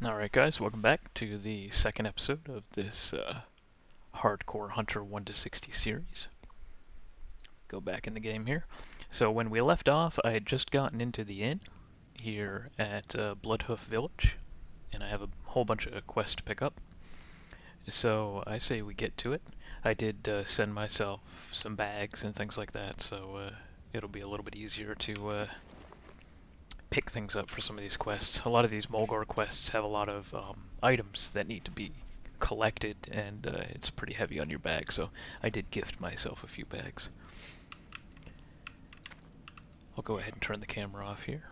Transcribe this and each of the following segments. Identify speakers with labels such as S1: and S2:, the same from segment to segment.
S1: Alright guys, welcome back to the second episode of this Hardcore Hunter 1 to 60 series. Go back in the game here. So when we left off, I had just gotten into the inn here at Bloodhoof Village, and I have a whole bunch of quests to pick up. So I say we get to it. I did send myself some bags and things like that, so it'll be a little bit easier to pick things up for some of these quests. A lot of these Mulgore quests have a lot of items that need to be collected, and it's pretty heavy on your bag, so I did gift myself a few bags. I'll go ahead and turn the camera off here.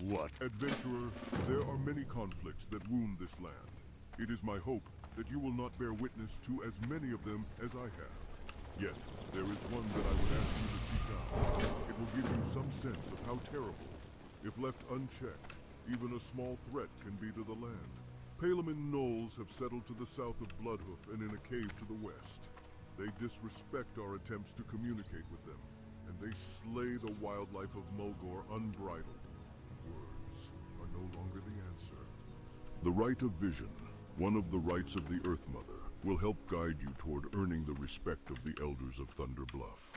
S2: What? Adventurer, there are many conflicts that wound this land. It is my hope that you will not bear witness to as many of them as I have. Yet, there is one that I would ask you to seek out. It will give you some sense of how terrible, if left unchecked, even a small threat can be to the land. Palamin gnolls have settled to the south of Bloodhoof and in a cave to the west. They disrespect our attempts to communicate with them, and they slay the wildlife of Mulgore unbridled. Words are no longer the answer. The Rite of Vision, one of the rites of the Earth Mother, will help guide you toward earning the respect of the Elders of Thunder Bluff.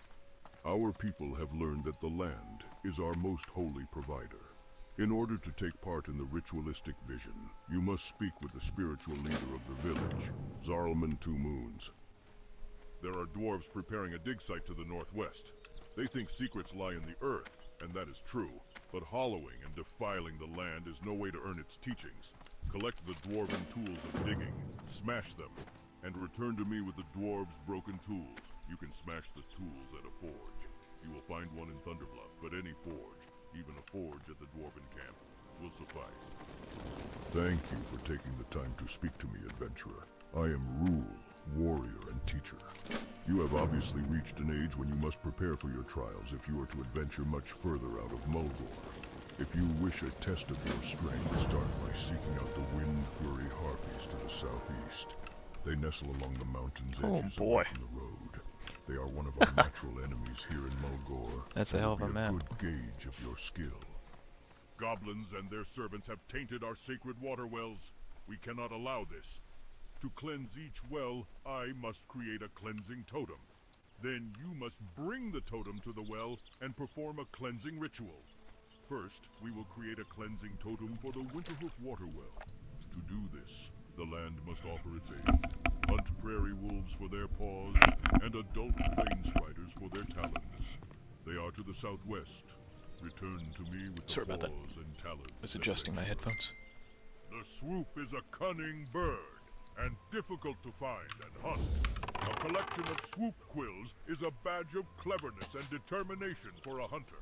S2: Our people have learned that the land is our most holy provider. In order to take part in the ritualistic vision, you must speak with the spiritual leader of the village, Zarlman Two Moons. There are dwarves preparing a dig site to the northwest. They think secrets lie in the earth, and that is true. But hollowing and defiling the land is no way to earn its teachings. Collect the dwarven tools of digging, smash them, and return to me with the dwarves' broken tools. You can smash the tools at a forge. You will find one in Thunderbluff, but any forge, even a forge at the dwarven camp, will suffice. Thank you for taking the time to speak to me, adventurer. I am Rule, warrior and teacher. You have obviously reached an age when you must prepare for your trials if you are to adventure much further out of Mulgore. If you wish a test of your strength, start by seeking out the Wind Flurry Harpies to the southeast. They nestle along the mountain's edges away from the road. They are one of our natural enemies here in Mulgore.
S1: That's a hell of a map.
S2: Good gauge of your skill. Goblins and their servants have tainted our sacred water wells. We cannot allow this. To cleanse each well, I must create a cleansing totem. Then you must bring the totem to the well and perform a cleansing ritual. First, we will create a cleansing totem for the Winterhoof water well. To do this, the land must offer its aid. Hunt prairie wolves for their paws, and adult plain striders for their talons. They are to the southwest. Return to me with the paws and talons.
S1: I was adjusting my headphones.
S2: The swoop is a cunning bird, and difficult to find and hunt. A collection of swoop quills is a badge of cleverness and determination for a hunter.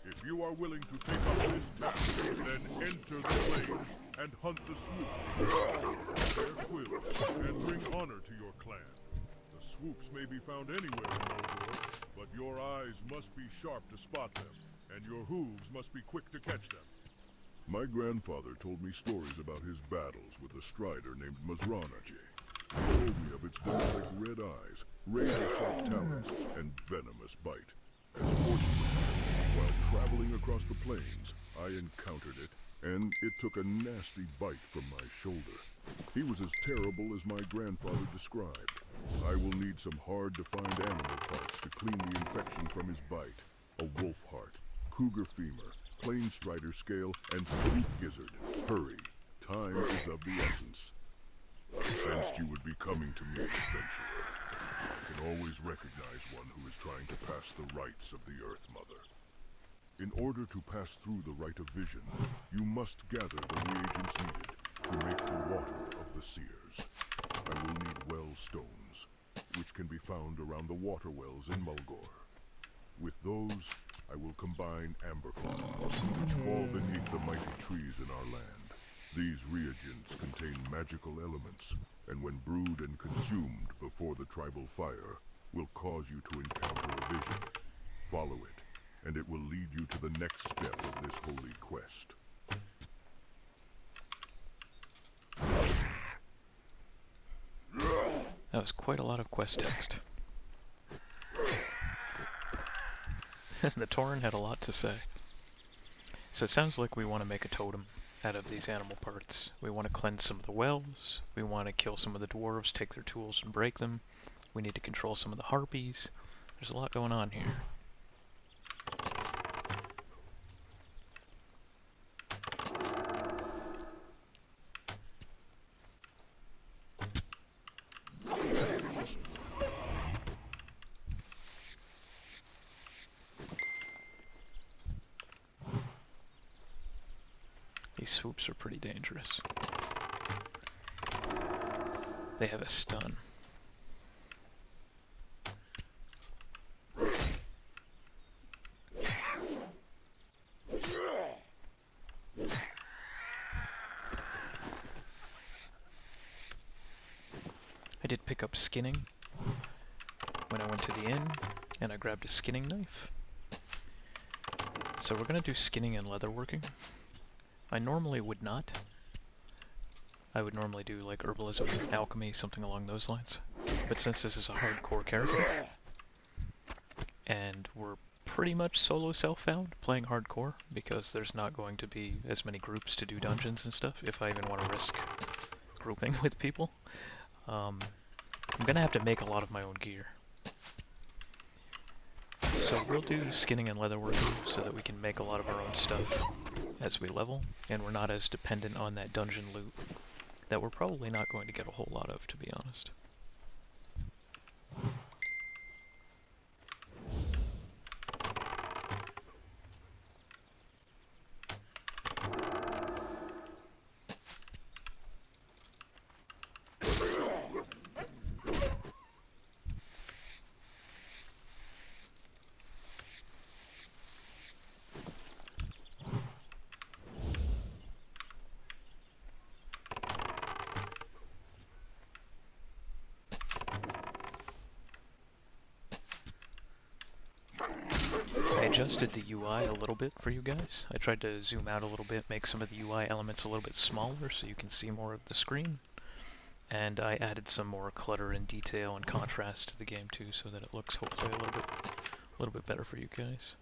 S2: If you are willing to take up this task, then enter the flames and hunt the swoop. Their quills and bring honor to your clan. The swoops may be found anywhere in Mulgore, but your eyes must be sharp to spot them, and your hooves must be quick to catch them. My grandfather told me stories about his battles with a strider named Mazranache. He told me of its demonic red eyes, razor-sharp talons, and venomous bite. As fortunately, while traveling across the plains, I encountered it, and it took a nasty bite from my shoulder. He was as terrible as my grandfather described. I will need some hard-to-find animal parts to clean the infection from his bite. A wolf heart, cougar femur, plain strider scale, and sweet gizzard. Hurry. Time is of the essence. I sensed you would be coming to me, adventurer. I can always recognize one who is trying to pass the rites of the Earth Mother. In order to pass through the Rite of Vision, you must gather the reagents needed to make the water of the seers. I will need well stones, which can be found around the water wells in Mulgore. With those, I will combine amber clouds, which fall beneath the mighty trees in our land. These reagents contain magical elements, and when brewed and consumed before the tribal fire, will cause you to encounter a vision. Follow it, and it will lead you to the next step of this holy quest.
S1: That was quite a lot of quest text. The Tauren had a lot to say. So it sounds like we want to make a totem out of these animal parts. We want to cleanse some of the wells. We want to kill some of the dwarves, take their tools and break them. We need to control some of the harpies. There's a lot going on here. These swoops are pretty dangerous. They have a stun. I did pick up skinning when I went to the inn, and I grabbed a skinning knife. So we're gonna do skinning and leatherworking. I normally would not. I would normally do like herbalism, alchemy, something along those lines. But since this is a hardcore character, and we're pretty much solo self-found playing hardcore, because there's not going to be as many groups to do dungeons and stuff, if I even want to risk grouping with people, I'm gonna have to make a lot of my own gear. So we'll do skinning and leatherworking so that we can make a lot of our own stuff as we level, and we're not as dependent on that dungeon loot that we're probably not going to get a whole lot of, to be honest. I adjusted the UI a little bit for you guys. I tried to zoom out a little bit, make some of the UI elements a little bit smaller so you can see more of the screen. And I added some more clutter and detail and contrast to the game too, so that it looks hopefully a little bit better for you guys.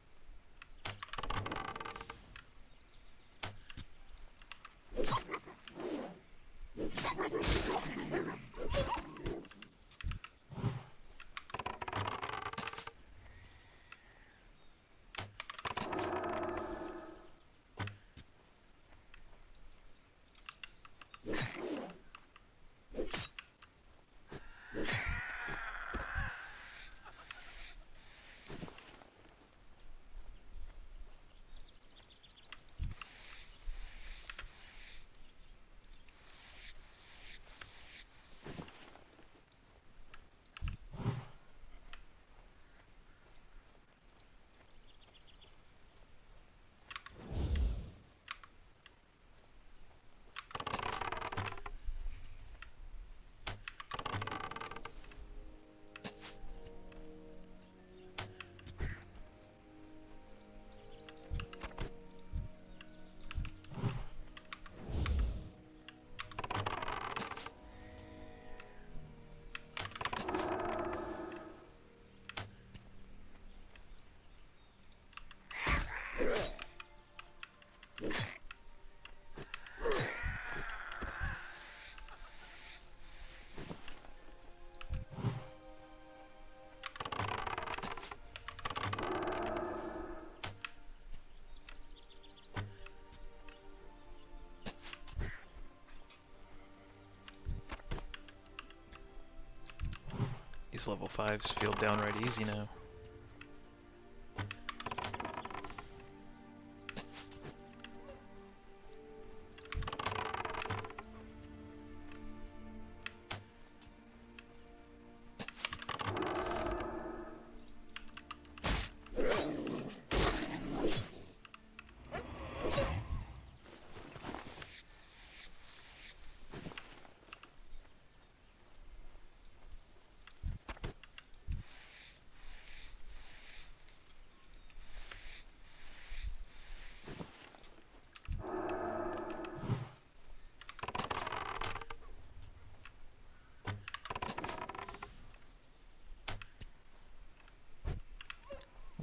S1: These level 5s feel downright easy now.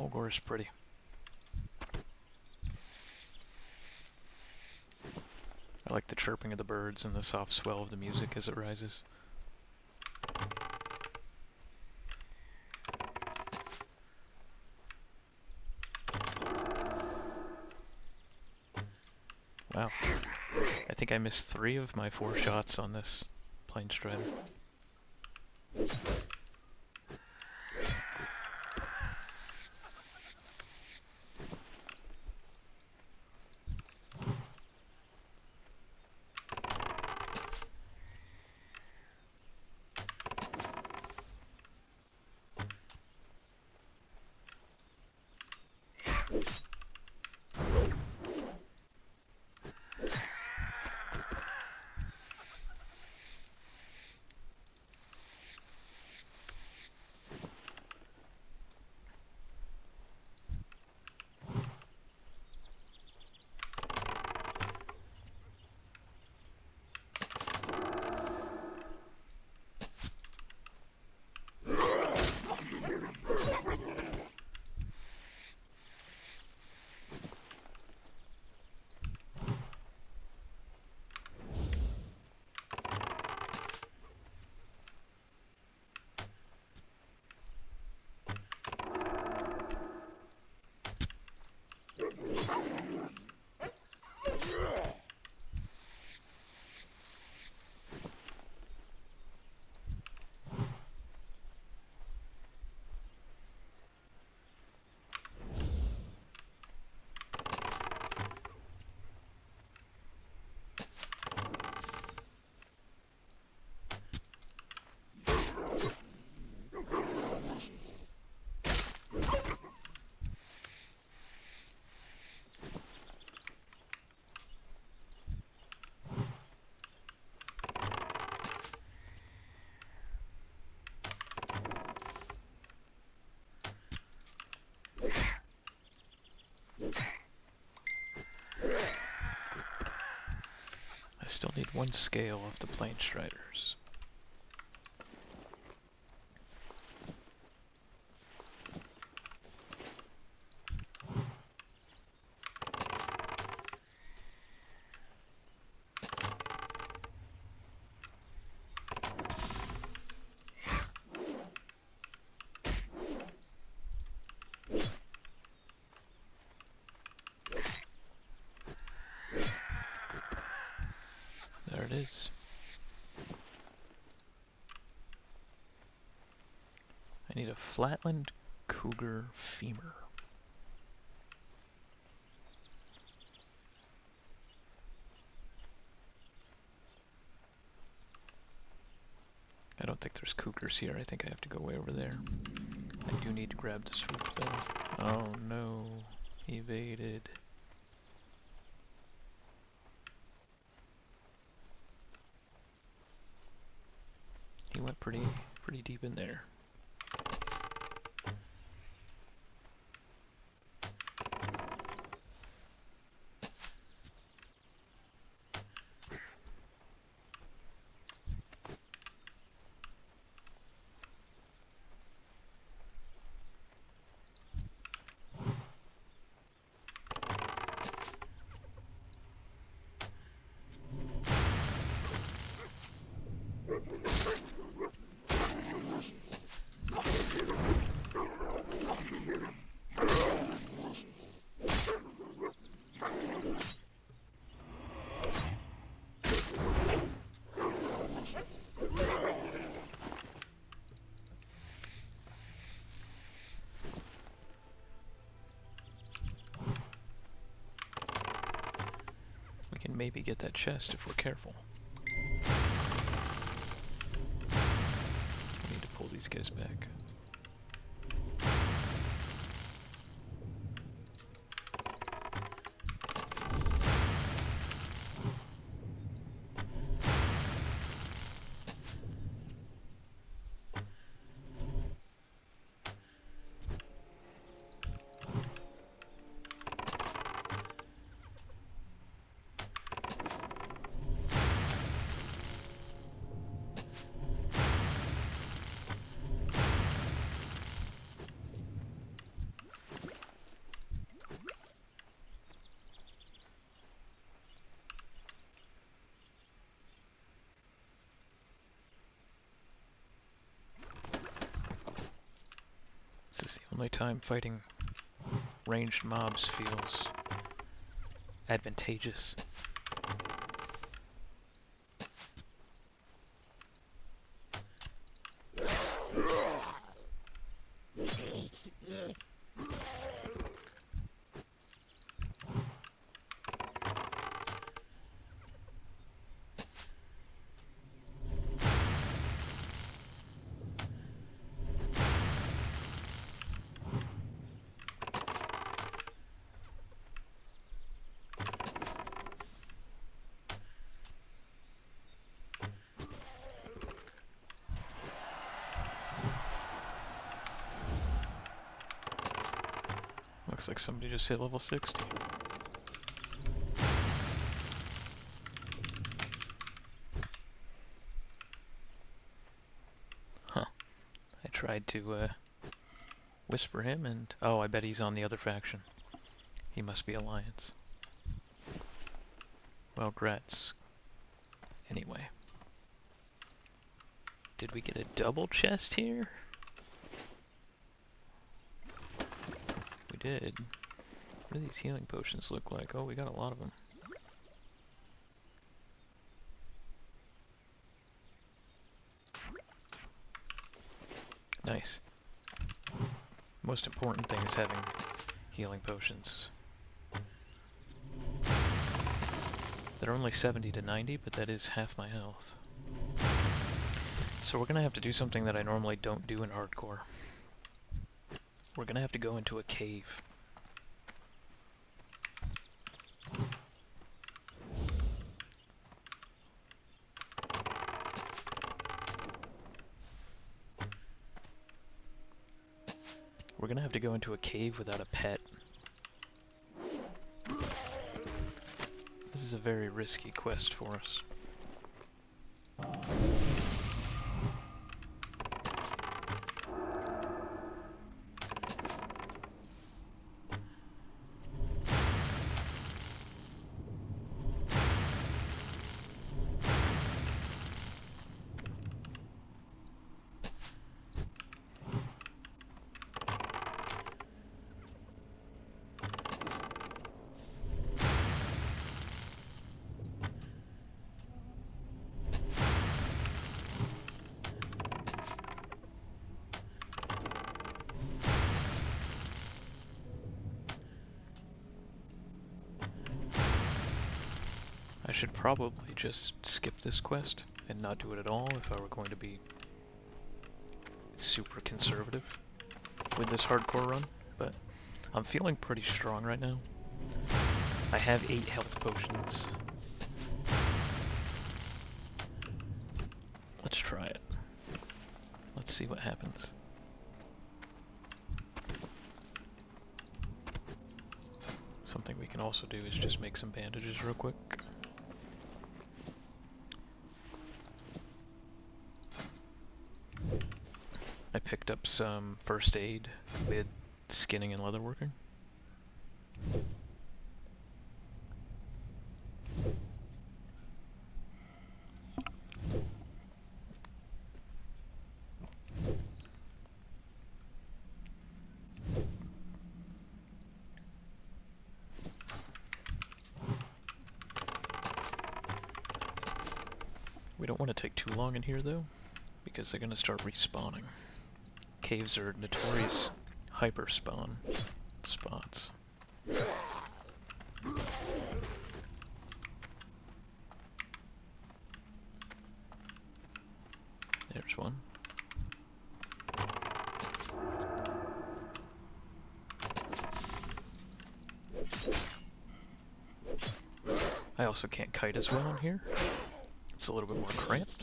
S1: Mulgore is pretty. I like the chirping of the birds and the soft swell of the music as it rises. Wow. I think I missed 3 of my 4 shots on this Plain Strider. I still need 1 scale of the Plain Striders. There it is. I need a flatland cougar femur. I don't think there's cougars here. I think I have to go way over there. I do need to grab the swoop though. Oh no. Evaded. He went pretty deep in there. Can maybe get that chest if we're careful. I need to pull these guys back. only time fighting ranged mobs feels advantageous. Looks like somebody just hit level 60. Huh. I tried to whisper him and... oh, I bet he's on the other faction. He must be Alliance. Well, grats. Anyway. Did we get a double chest here? We did. What do these healing potions look like? Oh, we got a lot of them. Nice. Most important thing is having healing potions. They're only 70 to 90, but that is half my health. So we're gonna have to do something that I normally don't do in hardcore. We're gonna have to go into a cave. We're gonna have to go into a cave without a pet. This is a very risky quest for us. I should probably just skip this quest and not do it at all if I were going to be super conservative with this hardcore run, but I'm feeling pretty strong right now. I have 8 health potions. Let's try it. Let's see what happens. Something we can also do is just make some bandages real quick. I picked up some first aid with skinning and leatherworking. We don't want to take too long in here though, because they're going to start respawning. Caves are notorious hyper spawn spots. There's one. I also can't kite as well in here. It's a little bit more cramped.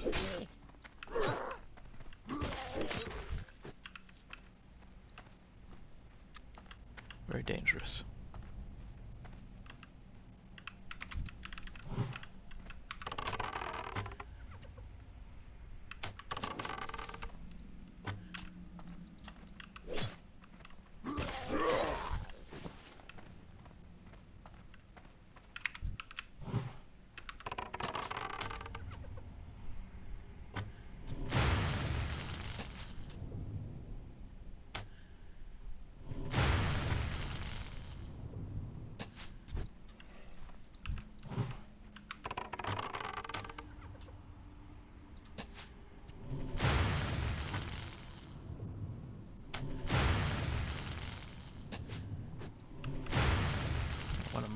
S1: Very dangerous.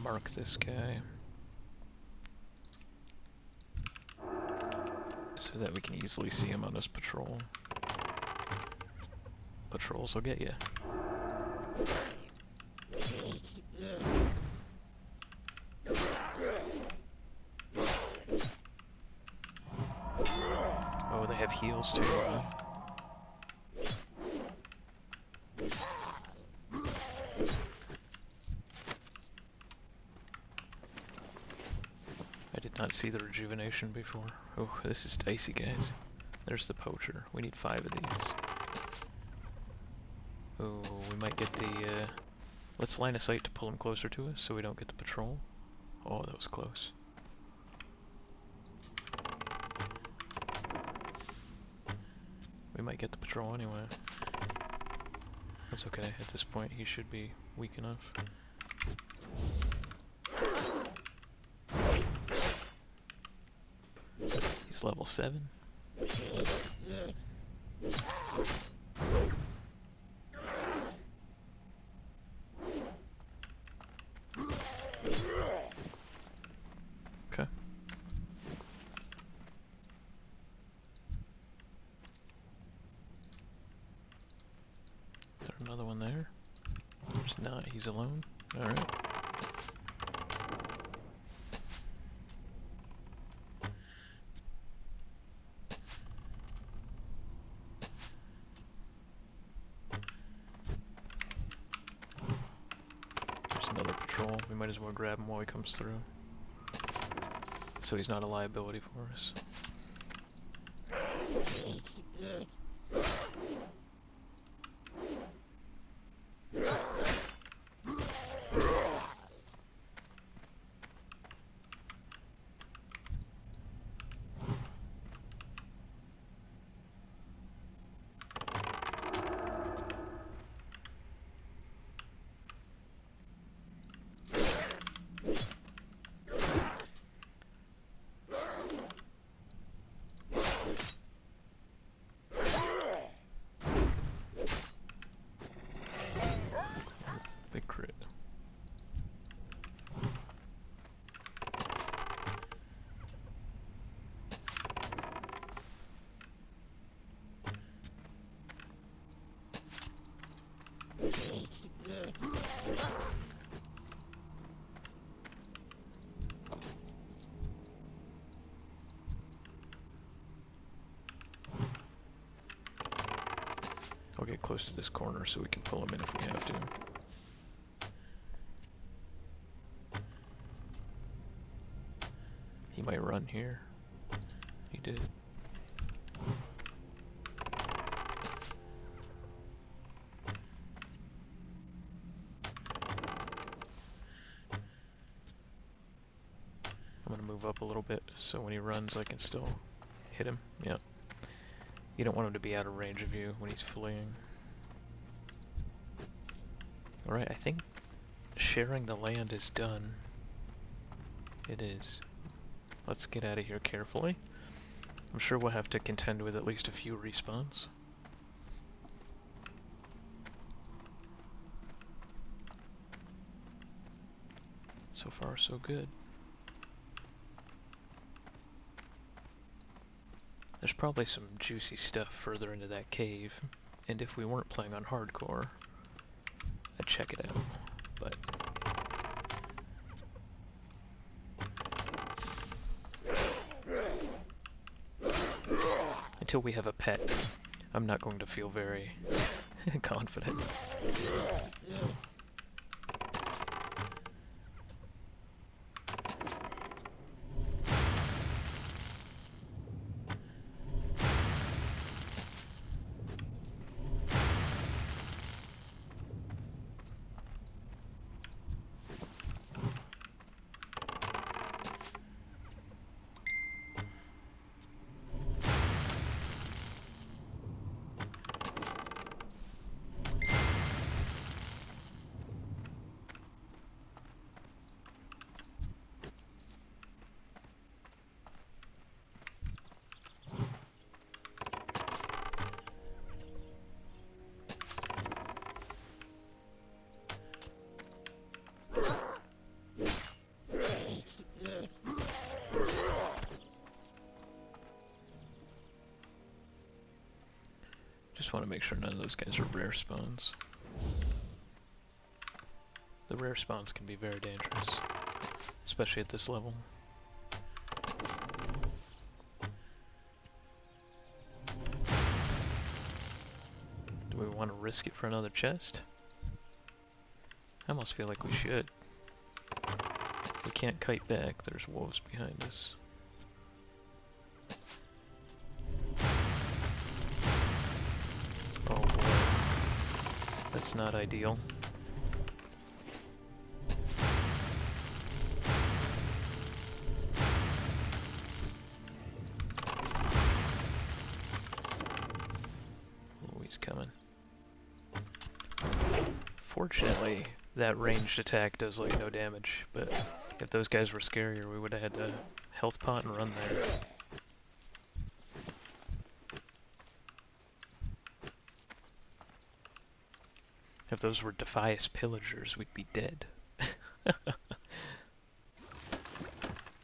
S1: mark this guy so that we can easily see him on his patrol. Patrols will get you. Oh, they have heals too. I did not see the rejuvenation before. Oh, this is dicey, guys. There's the poacher. We need 5 of these. Oh, we might get the, let's line of sight to pull him closer to us so we don't get the patrol. Oh, that was close. We might get the patrol anyway. That's okay. At this point, he should be weak enough. He's level 7. Okay. Is there another one there? There's not. He's alone. Alright. There's another patrol. We might as well grab him while he comes through, so he's not a liability for us. Big crit. I'll get close to this corner so we can pull him in if we have to. He might run here. He did. I'm gonna move up a little bit so when he runs I can still hit him. Yep. You don't want him to be out of range of you when he's fleeing. Alright, I think sharing the land is done. It is. Let's get out of here carefully. I'm sure we'll have to contend with at least a few respawns. So far, so good. There's probably some juicy stuff further into that cave, and if we weren't playing on hardcore, I'd check it out, but... until we have a pet, I'm not going to feel very confident. Just want to make sure none of those guys are rare spawns. The rare spawns can be very dangerous, especially at this level. Do we want to risk it for another chest? I almost feel like we should. We can't kite back, there's wolves behind us. Oh boy. That's not ideal. Oh, he's coming. Fortunately, that ranged attack does like no damage, but if those guys were scarier, we would have had to health pot and run there. If those were Defias pillagers, we'd be dead.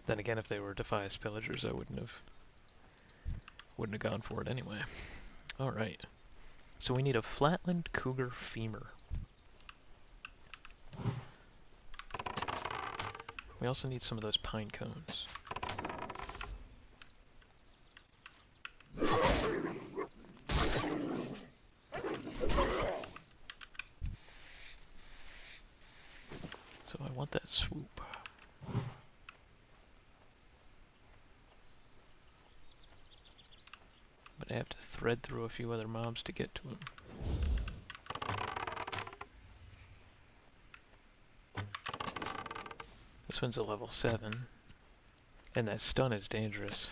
S1: Then again, if they were Defias pillagers, I wouldn't have gone for it anyway. All right. So we need a flatland cougar femur. We also need some of those pine cones. So I want that swoop. But I have to thread through a few other mobs to get to him. This one's a level 7. And that stun is dangerous.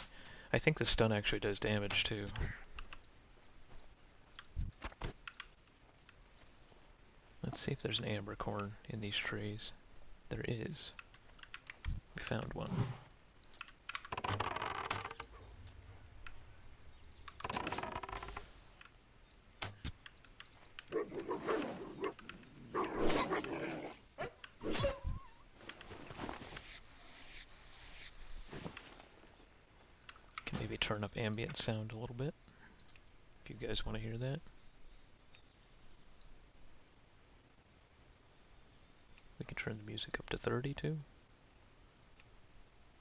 S1: I think the stun actually does damage too. Let's see if there's an ambercorn in these trees. There is. We found one. Can maybe turn up ambient sound a little bit, if you guys want to hear that. We can turn the music up to 30 too.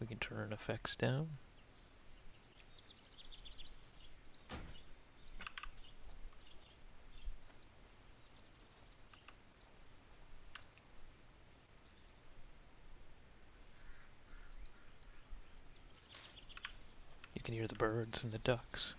S1: We can turn effects down. You can hear the birds and the ducks.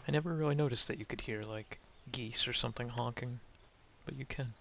S1: I never really noticed that you could hear like geese or something honking, but you can.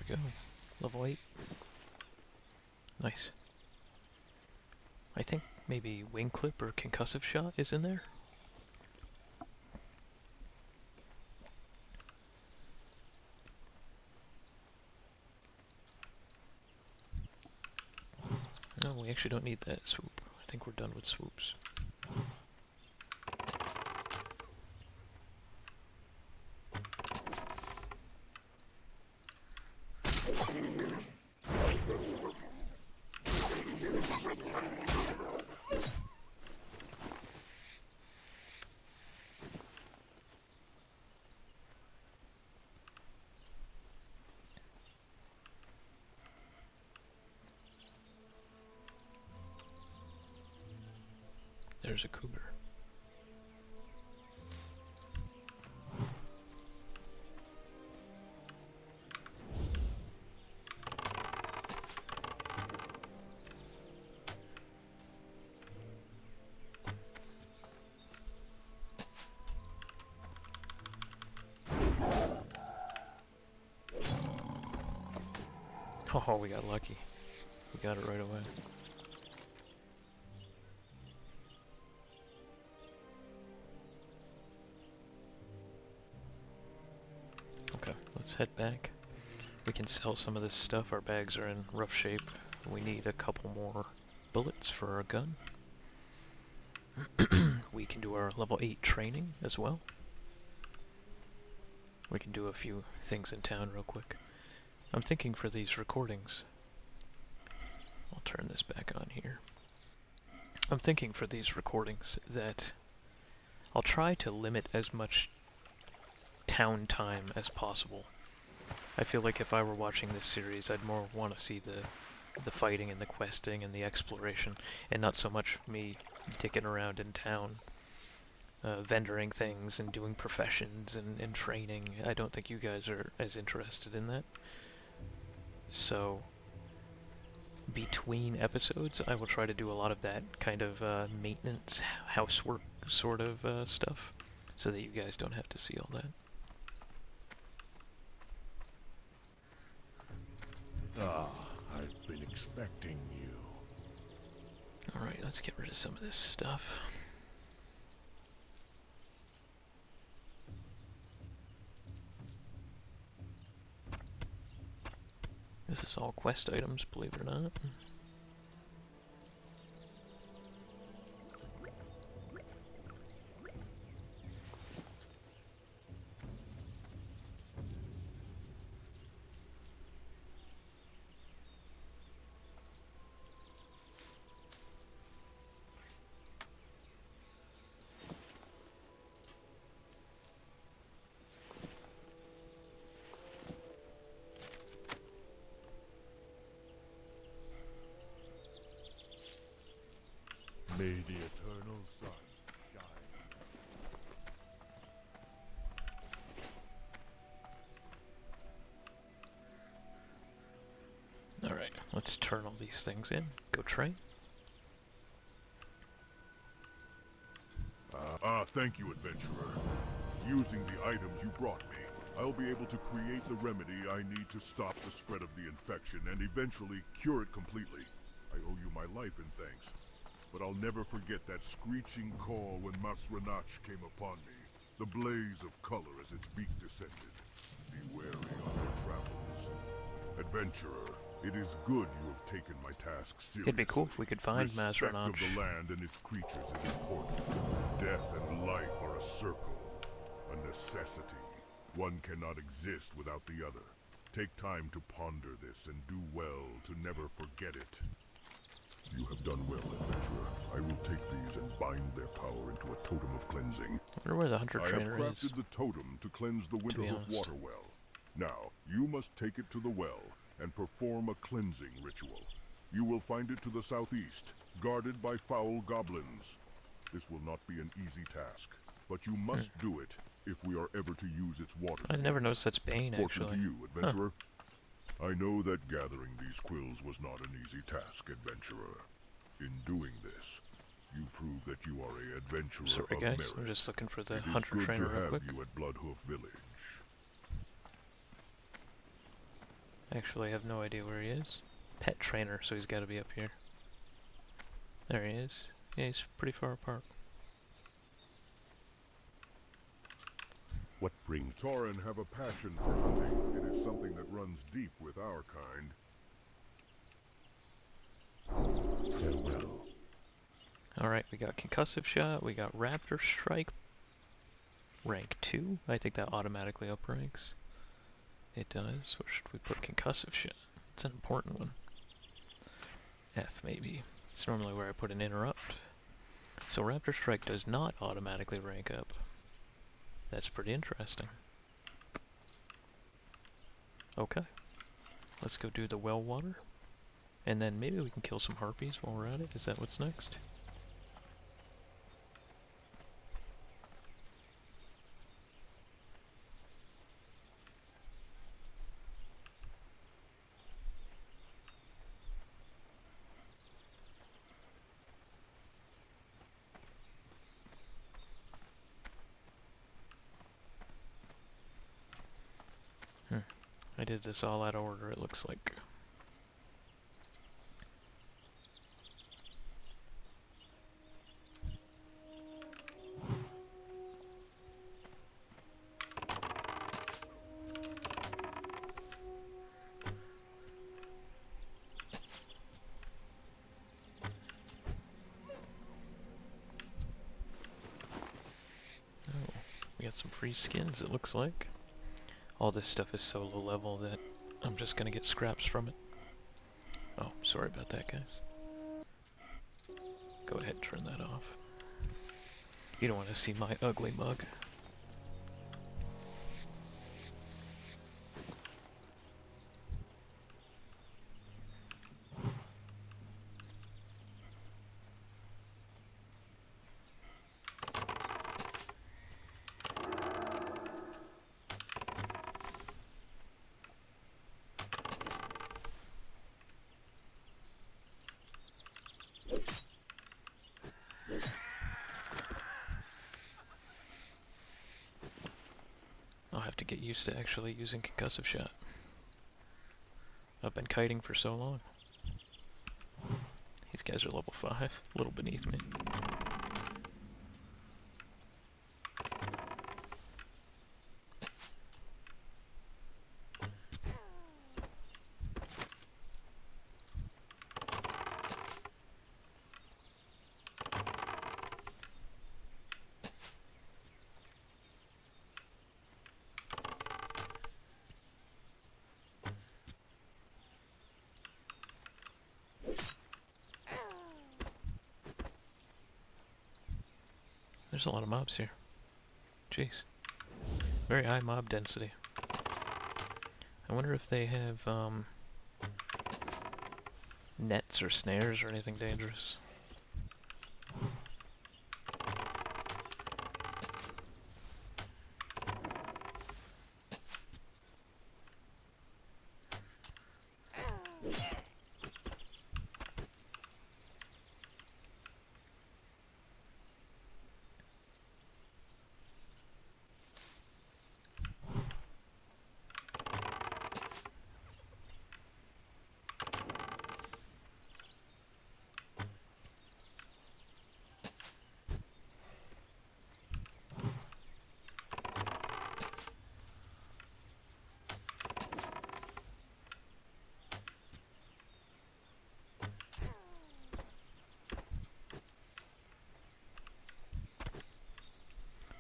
S1: Go. Level 8. Nice. I think maybe wing clip or concussive shot is in there. No, we actually don't need that swoop. I think we're done with swoops. There's a cougar. Oh, we got lucky. We got it right away. Okay, let's head back. We can sell some of this stuff. Our bags are in rough shape. We need a couple more bullets for our gun. We can do our level 8 training as well. We can do a few things in town real quick. I'm thinking for these recordings, I'll turn this back on here. I'm thinking for these recordings that I'll try to limit as much town time as possible. I feel like if I were watching this series, I'd more want to see the fighting and the questing and the exploration, and not so much me dicking around in town, vendoring things and doing professions and training. I don't think you guys are as interested in that. So, between episodes, I will try to do a lot of that kind of maintenance, housework sort of stuff, so that you guys don't have to see all that.
S2: Ah, I've been expecting you.
S1: Alright, let's get rid of some of this stuff. This is all quest items, believe it or not.
S2: May the eternal sun shine.
S1: Alright, let's turn all these things in. Go train.
S2: Thank you, adventurer. Using the items you brought me, I'll be able to create the remedy I need to stop the spread of the infection and eventually cure it completely. I owe you my life in thanks. But I'll never forget that screeching call when Masranach came upon me. The blaze of color as its beak descended. Be wary on your travels. Adventurer, it is good you have taken my task seriously.
S1: It'd be cool if we could find
S2: Respect
S1: Masranach.
S2: of the land and its creatures is important. Death and life are a circle, a necessity. One cannot exist without the other. Take time to ponder this and do well to never forget it. You have done well, adventurer. I will take these and bind their power into a totem of cleansing.
S1: I wonder where the hunter
S2: I have
S1: trainer
S2: crafted
S1: is.
S2: the totem to cleanse the Winterhoof
S1: honest.
S2: water well. Now, you must take it to the well and perform a cleansing ritual. You will find it to the southeast, guarded by foul goblins. This will not be an easy task, but you must do it if we are ever to use its waters.
S1: I never noticed that's Bane,
S2: Fortune
S1: actually.
S2: to you, adventurer. I know that gathering these quills was not an easy task, adventurer. In doing this, you prove that you are an adventurer
S1: Sorry
S2: of
S1: guys,
S2: merit.
S1: I'm just looking for the
S2: It is
S1: hunter
S2: good
S1: trainer
S2: to
S1: real
S2: have
S1: quick.
S2: you at Bloodhoof Village.
S1: Actually, I have no idea where he is. Pet trainer, so he's got to be up here. There he is. Yeah, he's pretty far apart.
S2: What brings Tauren have a passion for hunting. It is something that runs deep with our kind. Farewell.
S1: Alright, we got concussive shot, we got raptor strike. Rank 2. I think that automatically upranks. It does. Where should we put concussive shot? It's an important one. F maybe. It's normally where I put an interrupt. So raptor strike does not automatically rank up. That's pretty interesting. Okay. Let's go do the well water. And then maybe we can kill some harpies while we're at it. Is that what's next? I did this all out of order, it looks like. Oh, we got some free skins, it looks like. All this stuff is so low level that I'm just gonna get scraps from it. Oh, sorry about that, guys. Go ahead and turn that off. You don't want to see my ugly mug. I'll have to get used to actually using concussive shot. I've been kiting for so long. These guys are level 5, a little beneath me. There's a lot of mobs here. Jeez. Very high mob density. I wonder if they have, nets or snares or anything dangerous.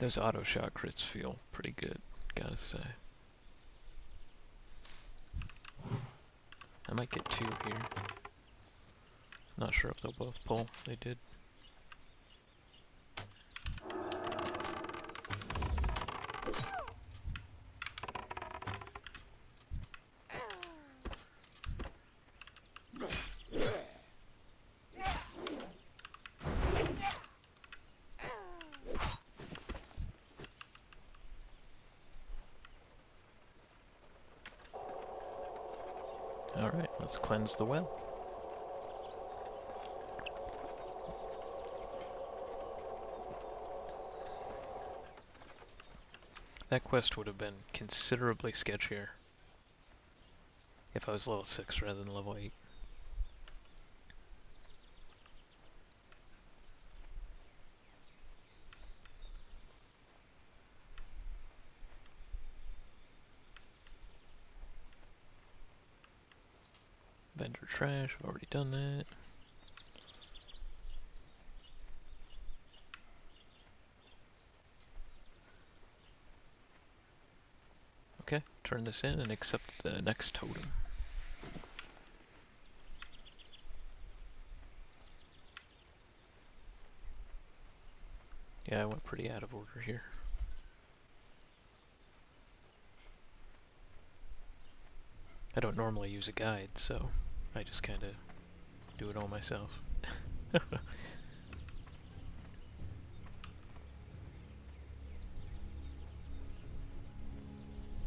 S1: Those auto shot crits feel pretty good, gotta say. I might get 2 here. Not sure if they'll both pull. They did. Alright, let's cleanse the well. That quest would have been considerably sketchier if I was level 6 rather than level 8. Vendor trash, I've already done that. Okay, turn this in and accept the next totem. Yeah, I went pretty out of order here. I don't normally use a guide, so I just kinda do it all myself.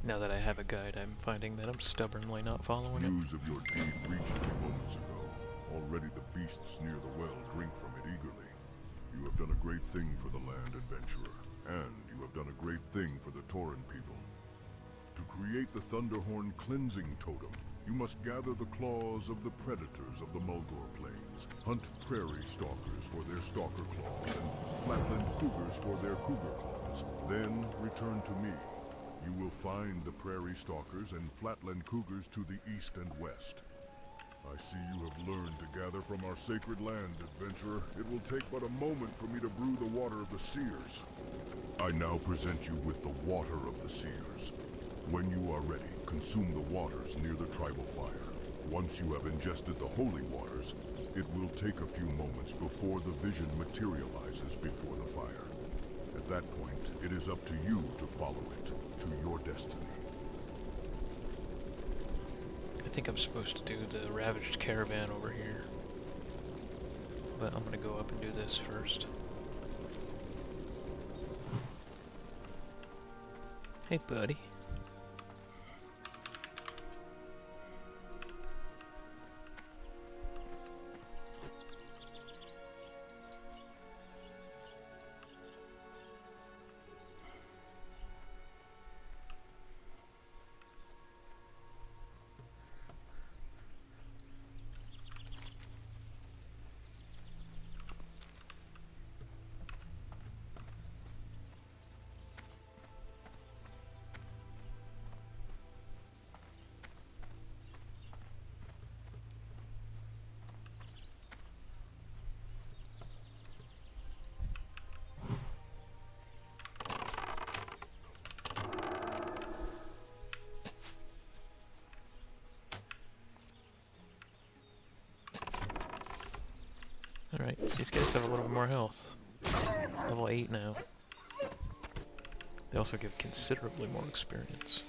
S1: Now that I have a guide, I'm finding that I'm stubbornly not following it.
S2: News of your deed reached me moments ago. Already the beasts near the well drink from it eagerly. You have done a great thing for the land, adventurer. And you have done a great thing for the Tauren people. To create the Thunderhorn cleansing totem, you must gather the claws of the predators of the Mulgore Plains, hunt prairie stalkers for their stalker claws, and flatland cougars for their cougar claws. Then return to me. You will find the prairie stalkers and flatland cougars to the east and west. I see you have learned to gather from our sacred land, adventurer. It will take but a moment for me to brew the water of the seers. I now present you with the water of the seers. When you are ready, consume the waters near the tribal fire. Once you have ingested the holy waters, it will take a few moments before the vision materializes before the fire. At that point, it is up to you to follow it, to your destiny.
S1: I think I'm supposed to do the ravaged caravan over here, but I'm gonna go up and do this first. Hey buddy. Alright, these guys have a little more health. Level 8 now. They also give considerably more experience.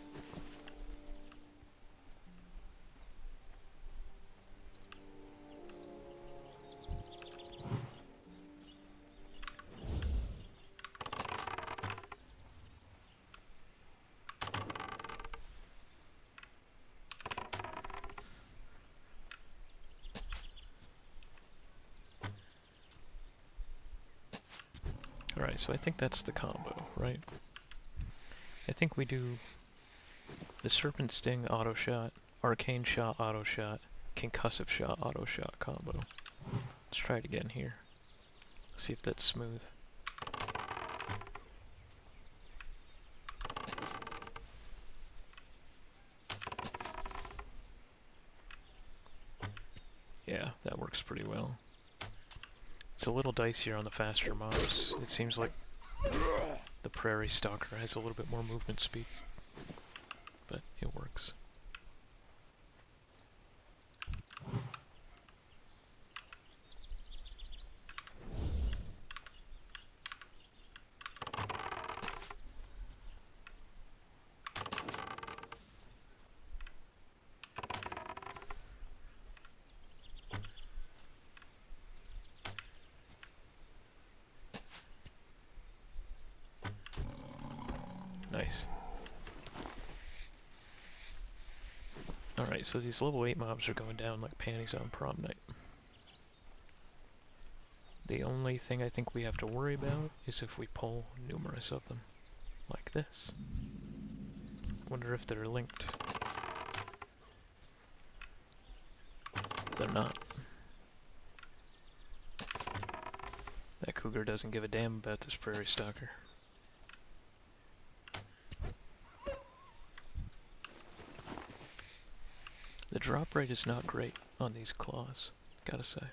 S1: Alright, so I think that's the combo, right? I think we do the Serpent Sting auto shot, Arcane Shot auto shot, Concussive Shot auto shot combo. Let's try it again here. See if that's smooth. Yeah, that works pretty well. It's a little dicier on the faster mobs. It seems like the Prairie Stalker has a little bit more movement speed, but it works. Nice. Alright, so these level 8 mobs are going down like panties on prom night. The only thing I think we have to worry about is if we pull numerous of them. Like this. Wonder if they're linked. They're not. That cougar doesn't give a damn about this prairie stalker. The drop rate is not great on these claws, gotta say.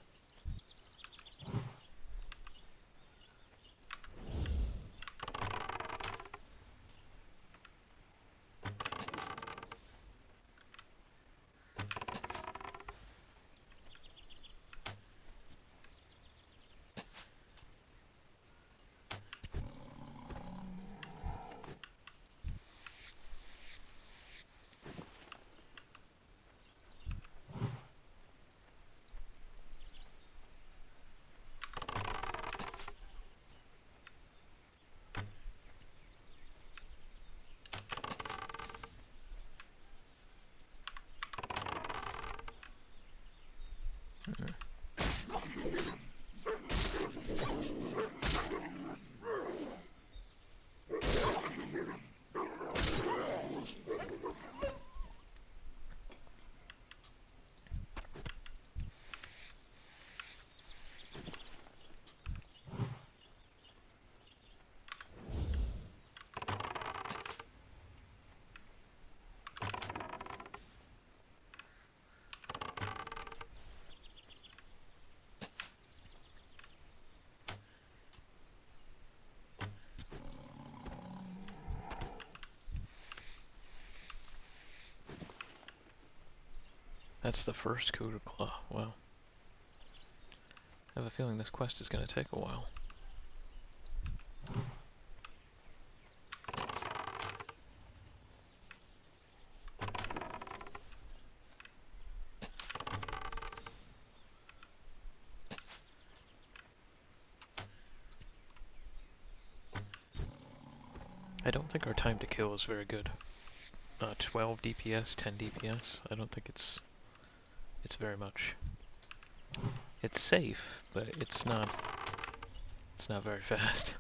S1: That's the first coup de claw. Wow. I have a feeling this quest is going to take a while. I don't think our time to kill is very good. 12 DPS, 10 DPS. I don't think it's very much. It's safe, but it's not very fast.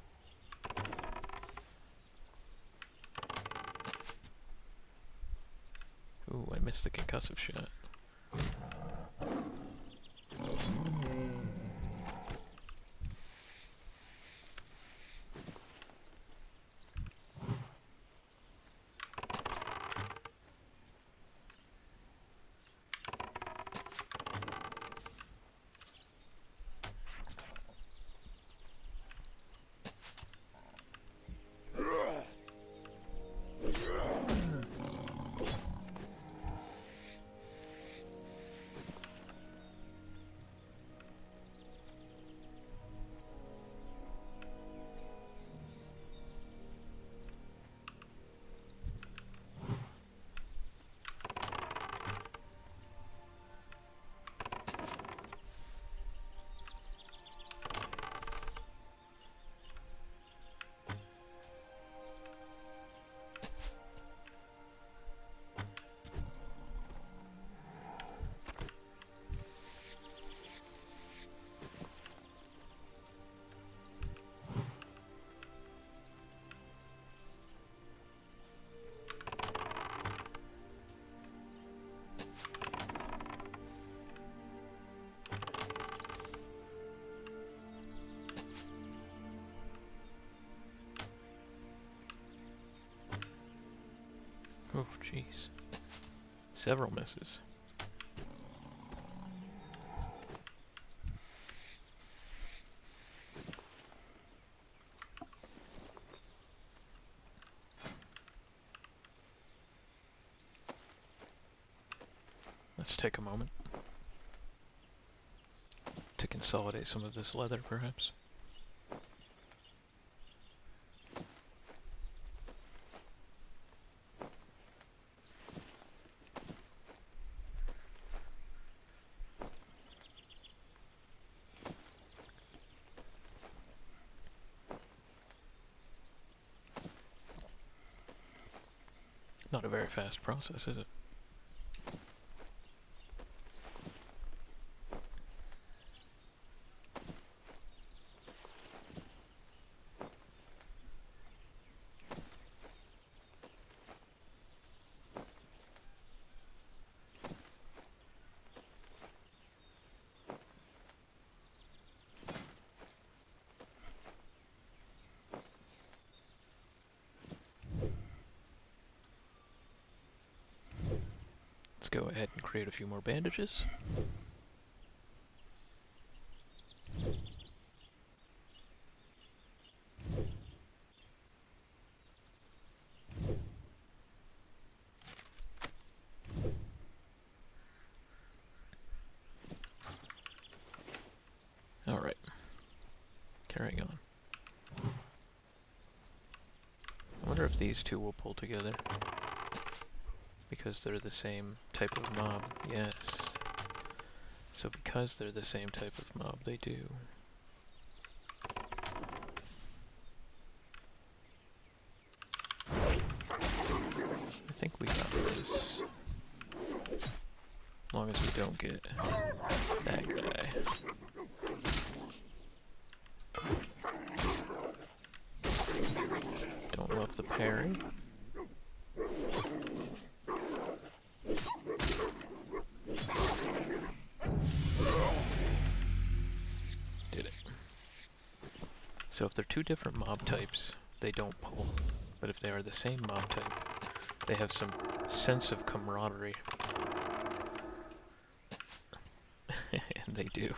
S1: Ooh, I missed the concussive shot. Oh, jeez. Several misses. Let's take a moment to consolidate some of this leather, perhaps. Not a very fast process, is it? Let's go ahead and create a few more bandages. Alright. Carrying on. I wonder if these two will pull together. Because they're the same type of mob. Yes. So because they're the same type of mob, they do. I think we got this. As long as we don't get that guy. Don't love the parry. Did it. So if they're two different mob types, they don't pull. But if they are the same mob type, they have some sense of camaraderie. And they do.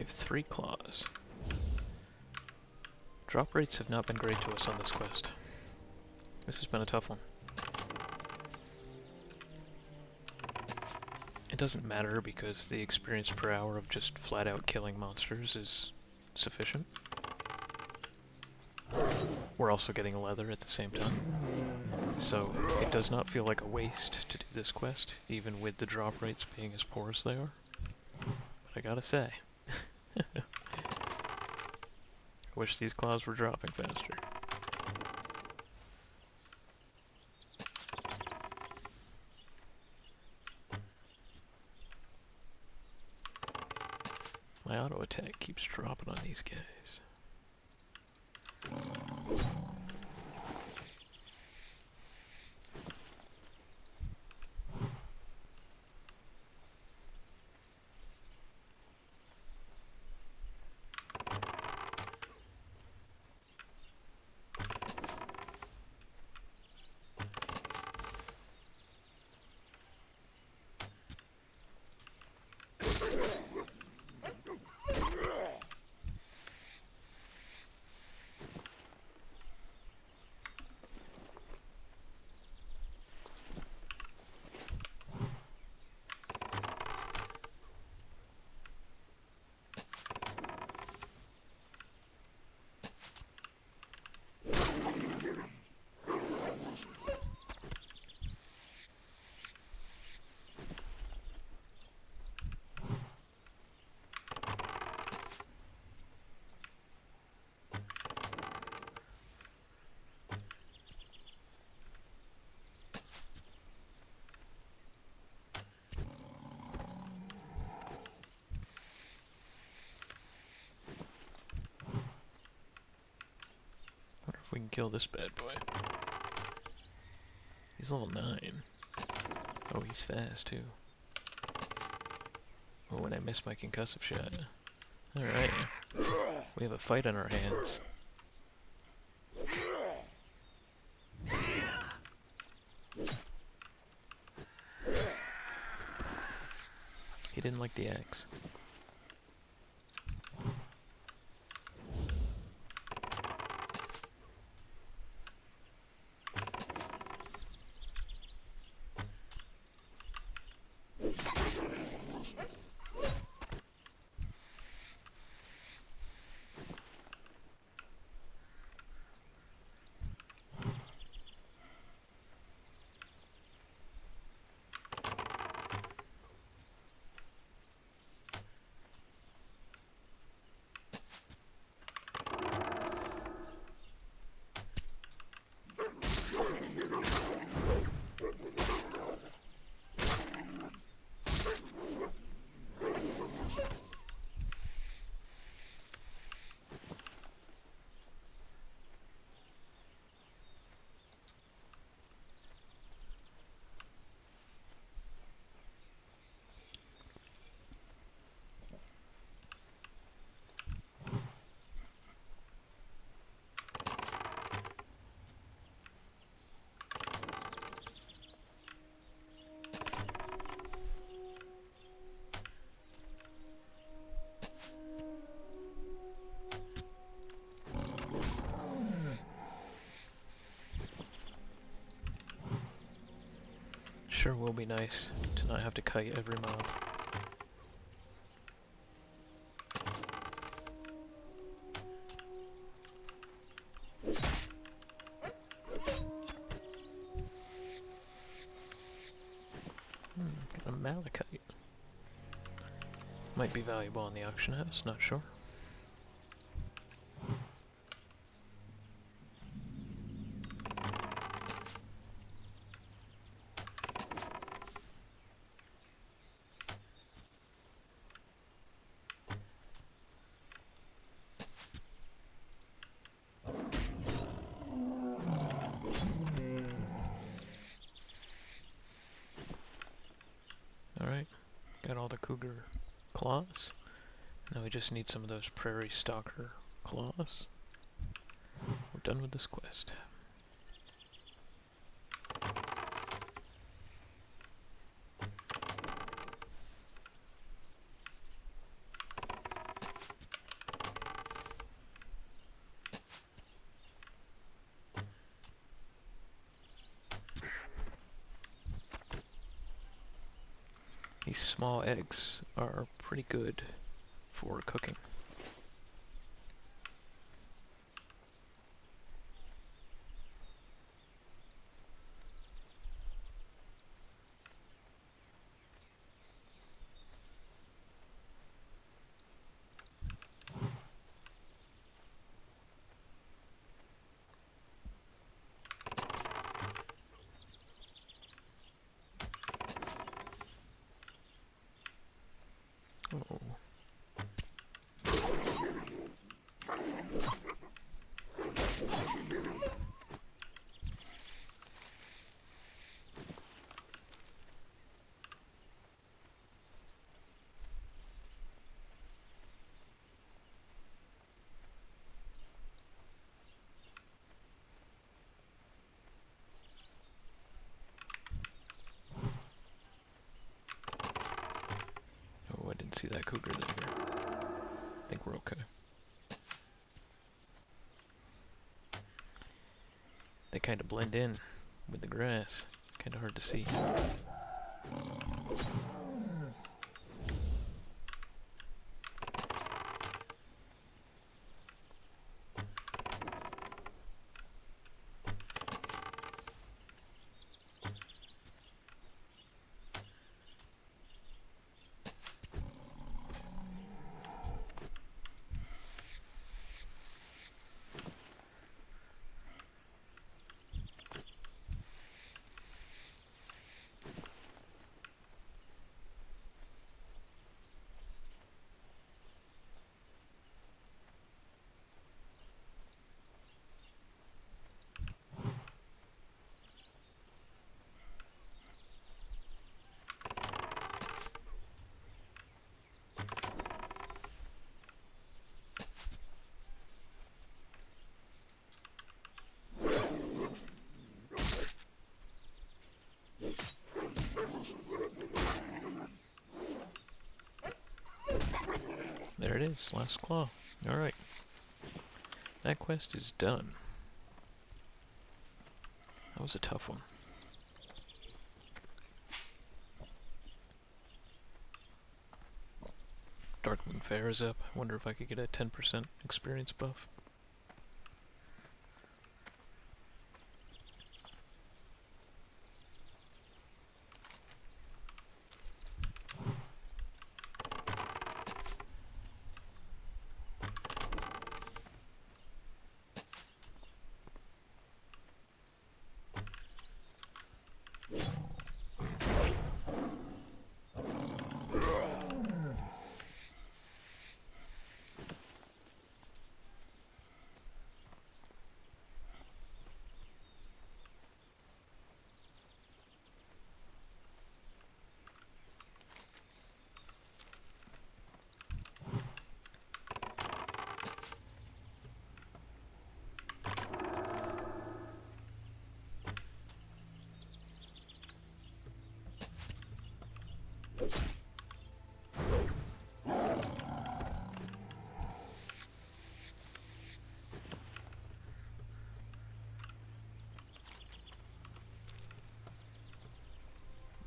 S1: have 3 claws. Drop rates have not been great to us on this quest. This has been a tough one. It doesn't matter because the experience per hour of just flat out killing monsters is sufficient. We're also getting leather at the same time. So it does not feel like a waste to do this quest, even with the drop rates being as poor as they are. But I gotta say, I wish these claws were dropping faster. My auto attack keeps dropping on these guys. Wonder if we can kill this bad boy. He's level 9. Oh, he's fast too. Oh, and I missed my concussive shot. Alright. We have a fight on our hands. He didn't like the axe. Sure will be nice to not have to kite every mob. Got a malachite. Might be valuable in the auction house, not sure. Alright, got all the cougar claws. Now we just need some of those prairie stalker claws. We're done with this quest. These small eggs are pretty good for cooking. Oh. Oh, I didn't see that cougar there. I think we're okay. They kind of blend in with the grass. Kind of hard to see. There it is, last claw. Alright. That quest is done. That was a tough one. Darkmoon Fair is up. I wonder if I could get a 10% experience buff.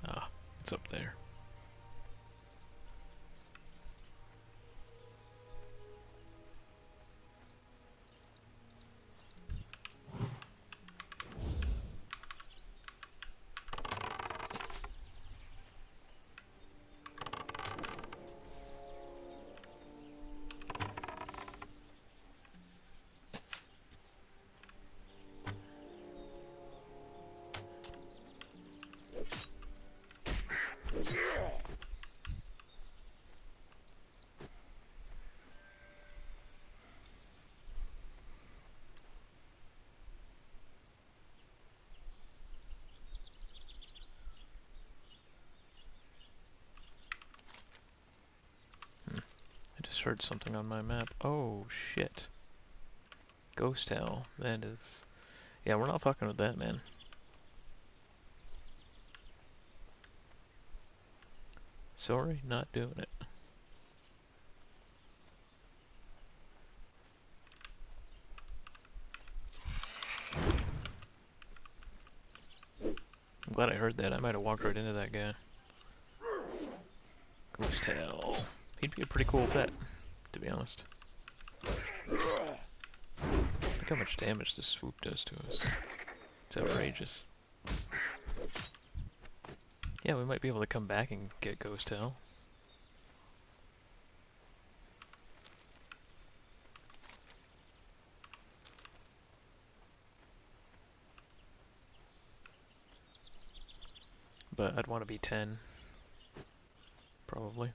S1: Ah, it's up there. I just heard something on my map. Oh, shit. Ghost Owl. That is... Yeah, we're not fucking with that, man. Sorry, not doing it. I'm glad I heard that. I might have walked right into that guy. Ghost tail. He'd be a pretty cool pet, to be honest. Look how much damage this swoop does to us. It's outrageous. Yeah, we might be able to come back and get Ghost tail. But I'd want to be 10. Probably.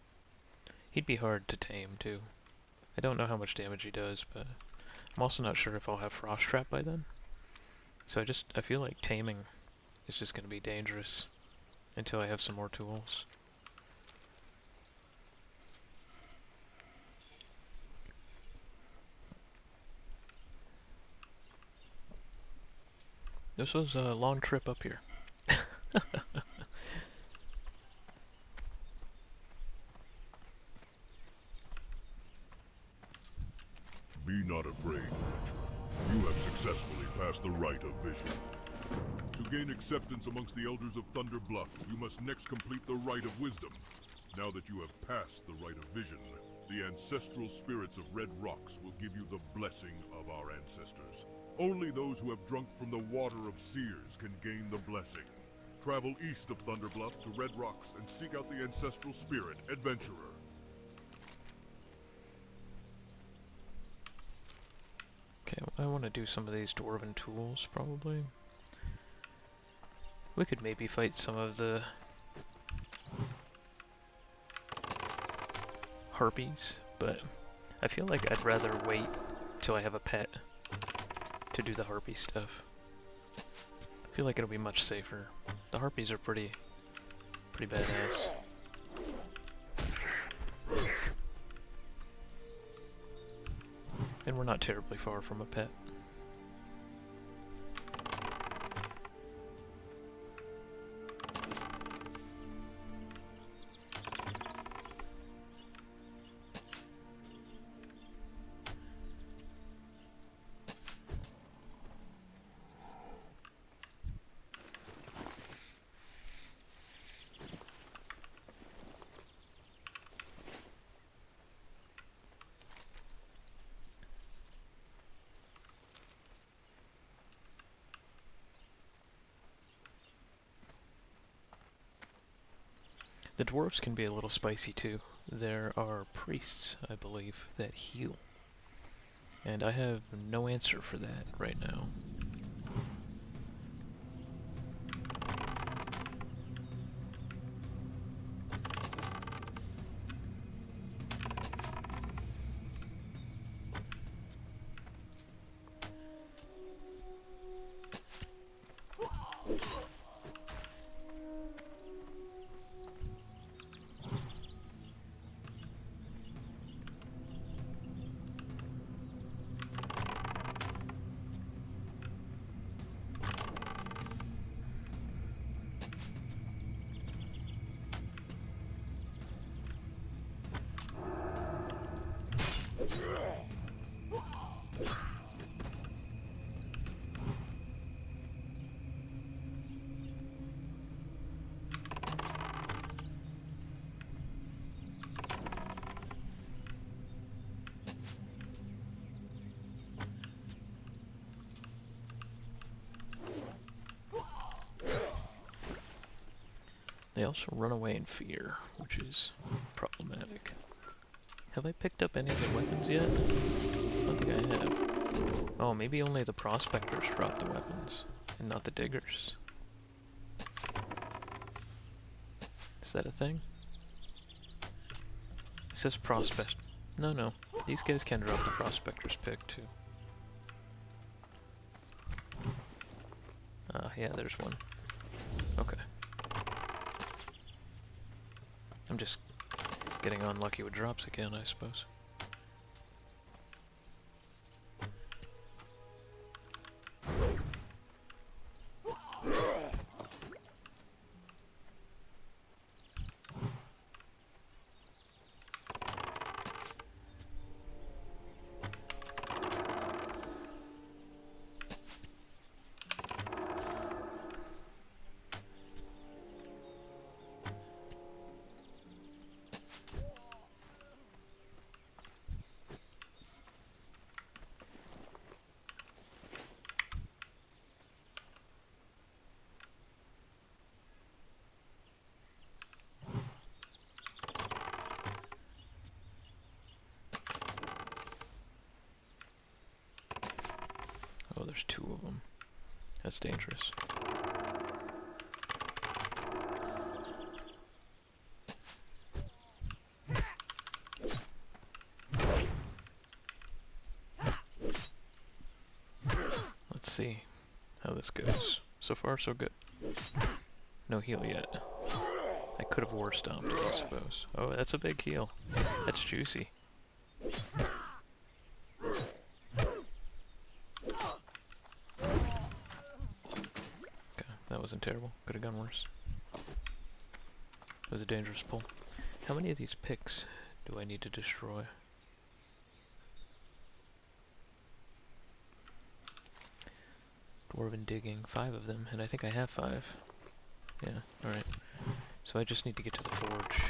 S1: He'd be hard to tame, too. I don't know how much damage he does, but I'm also not sure if I'll have Frost Trap by then. So I feel like taming is just going to be dangerous until I have some more tools. This was a long trip up here.
S2: Be not afraid, adventurer. You have successfully passed the rite of vision. To gain acceptance amongst the elders of Thunder Bluff, you must next complete the rite of wisdom. Now that you have passed the rite of vision, the ancestral spirits of Red Rocks will give you the blessing of our ancestors. Only those who have drunk from the water of seers can gain the blessing. Travel east of Thunder Bluff to Red Rocks and seek out the ancestral spirit, adventurer.
S1: Okay, I want to do some of these dwarven tools, probably. We could maybe fight some of the harpies, but I feel like I'd rather wait till I have a pet to do the harpy stuff. I feel like it'll be much safer. The harpies are pretty badass. And we're not terribly far from a pet. The dwarves can be a little spicy too. There are priests, I believe, that heal. And I have no answer for that right now. They also run away in fear, which is problematic. Have I picked up any of the weapons yet? I don't think I have. Oh, maybe only the prospectors drop the weapons, and not the diggers. Is that a thing? It says prospect. No. These guys can drop the prospector's pick, too. Yeah, there's one. Okay. I'm just getting unlucky with drops again, I suppose. That's dangerous. Let's see how this goes. So far, so good. No heal yet. I could have war stomped it, I suppose. Oh, that's a big heal. That's juicy. Okay, that wasn't terrible. Could have gone worse. That was a dangerous pull. How many of these picks do I need to destroy? Dwarven digging, 5 of them, and I think I have 5. Yeah, alright. So I just need to get to the forge.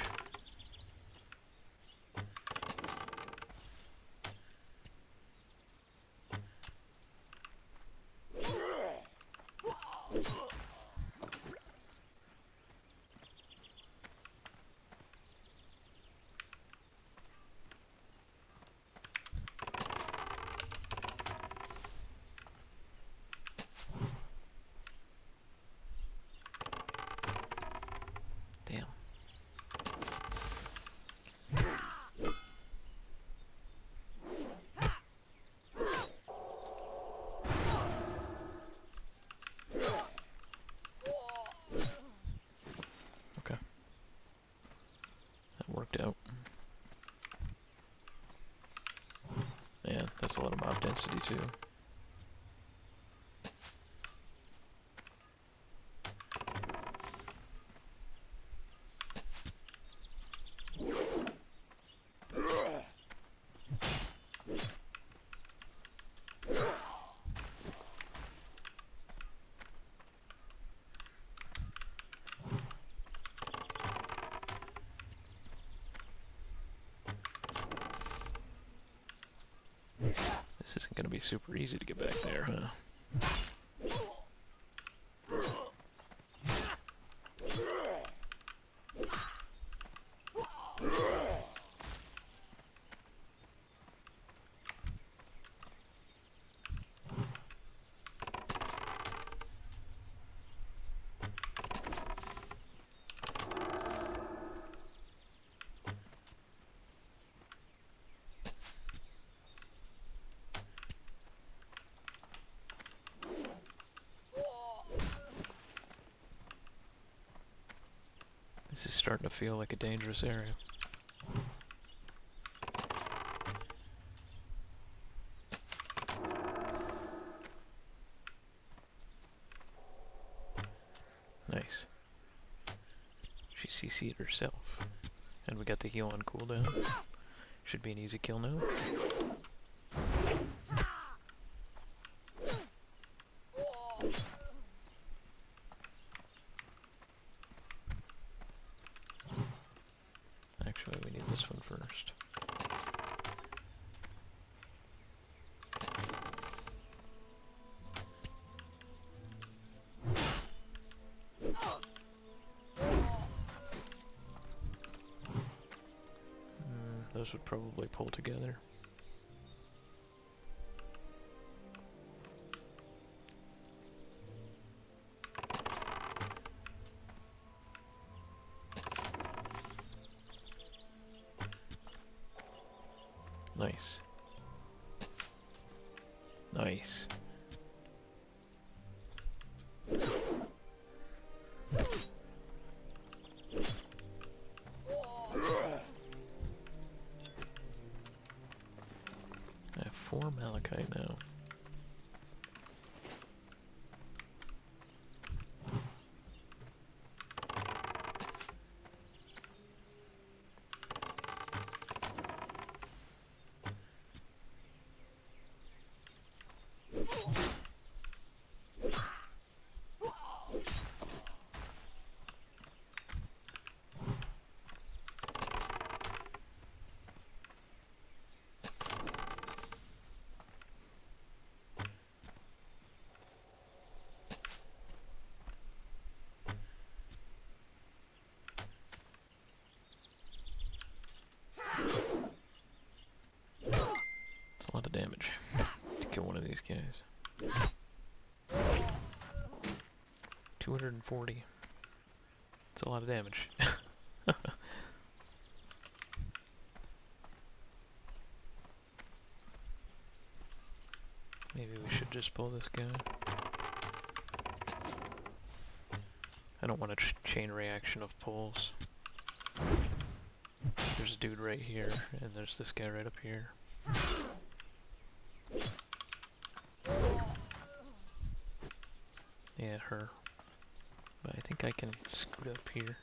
S1: Damn. Okay. That worked out. Man, that's a lot of mob density too. This isn't gonna be super easy to get back there, huh? This is starting to feel like a dangerous area. Nice. She CC'd herself. And we got the heal on cooldown. Should be an easy kill now. Actually, we need this one first. Those would probably pull together. Nice. Nice. I have 4 malachite now. It's a lot of damage to kill one of these guys. 240. It's a lot of damage. Maybe we should just pull this guy. I don't want a chain reaction of pulls. There's a dude right here, and there's this guy right up here. Yeah, her. But I think I can scoot up here.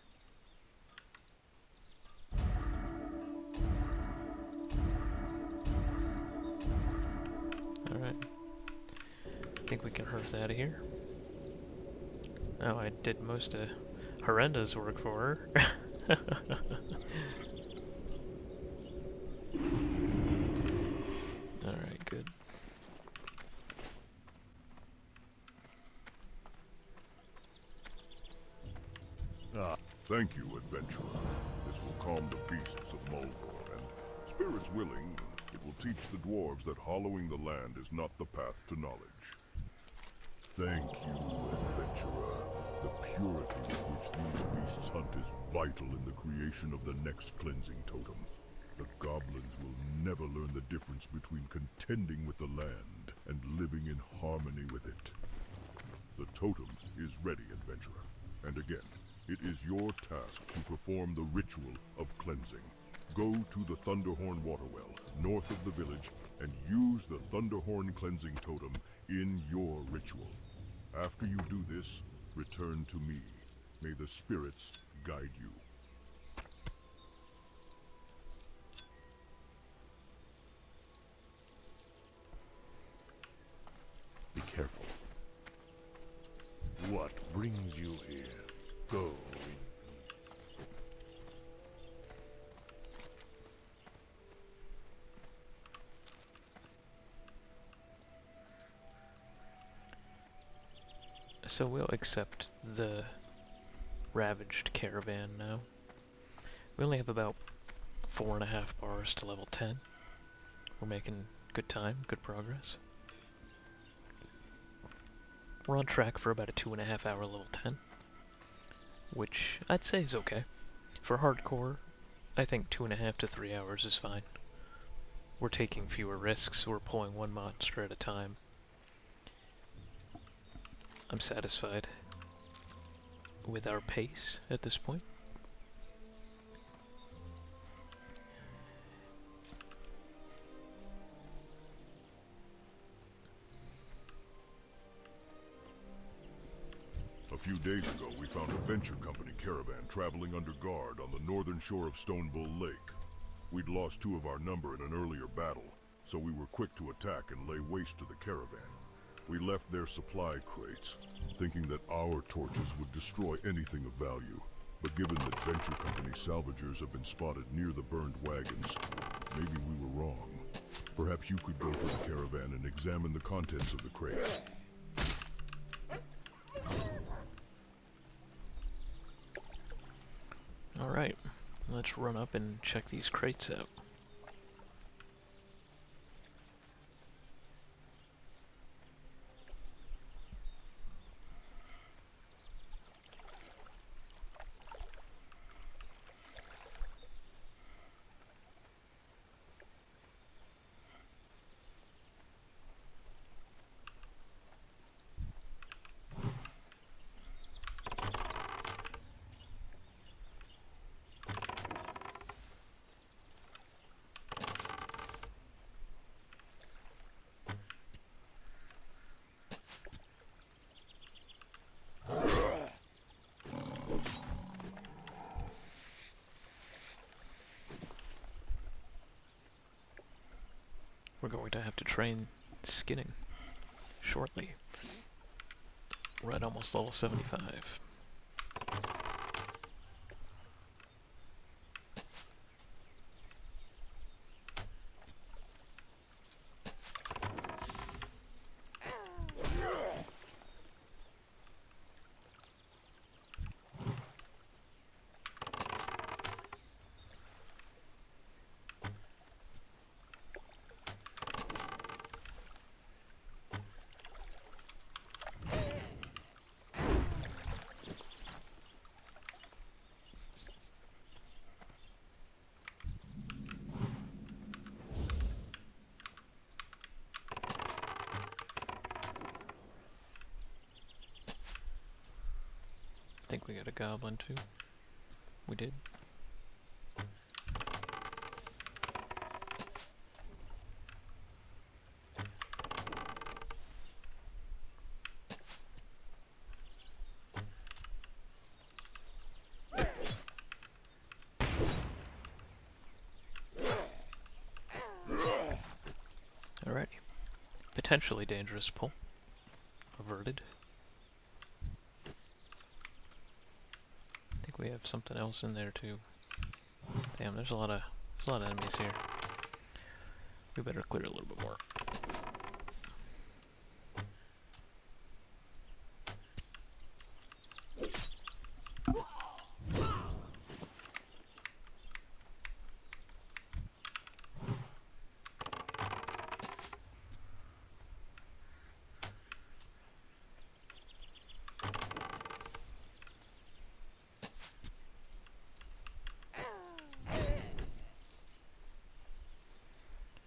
S1: Alright. I think we can hurt out of here. Oh, I did most of Horrenda's work for her. Alright, good.
S2: Thank you, adventurer. This will calm the beasts of Mulgore, and spirits willing, it will teach the dwarves that hollowing the land is not the path to knowledge. Thank you, adventurer. The purity with which these beasts hunt is vital in the creation of the next cleansing totem. The goblins will never learn the difference between contending with the land and living in harmony with it. The totem is ready, adventurer. And again, it is your task to perform the ritual of cleansing. Go to the Thunderhorn Waterwell, north of the village, and use the Thunderhorn cleansing totem in your ritual. After you do this, return to me. May the spirits guide you.
S3: Be careful. What brings you here? Go.
S1: So we'll accept the ravaged caravan now. We only have about 4.5 bars to level 10. We're making good time, good progress. We're on track for about a 2.5 hour level 10, which I'd say is okay. For hardcore, I think 2.5 to 3 hours is fine. We're taking fewer risks, we're pulling one monster at a time. I'm satisfied with our pace at this point.
S2: A few days ago, we found a venture company caravan traveling under guard on the northern shore of Stone Bull Lake. We'd lost 2 of our number in an earlier battle, so we were quick to attack and lay waste to the caravan. We left their supply crates, thinking that our torches would destroy anything of value. But given that venture company salvagers have been spotted near the burned wagons, maybe we were wrong. Perhaps you could go to the caravan and examine the contents of the crates.
S1: Alright, let's run up and check these crates out. We're going to have to train skinning shortly. We're at almost level 75. think we got a goblin too. We did. Alrighty. Potentially dangerous pull. Averted. I think we have something else in there too. Damn, there's a lot of enemies here. We better clear a little bit more.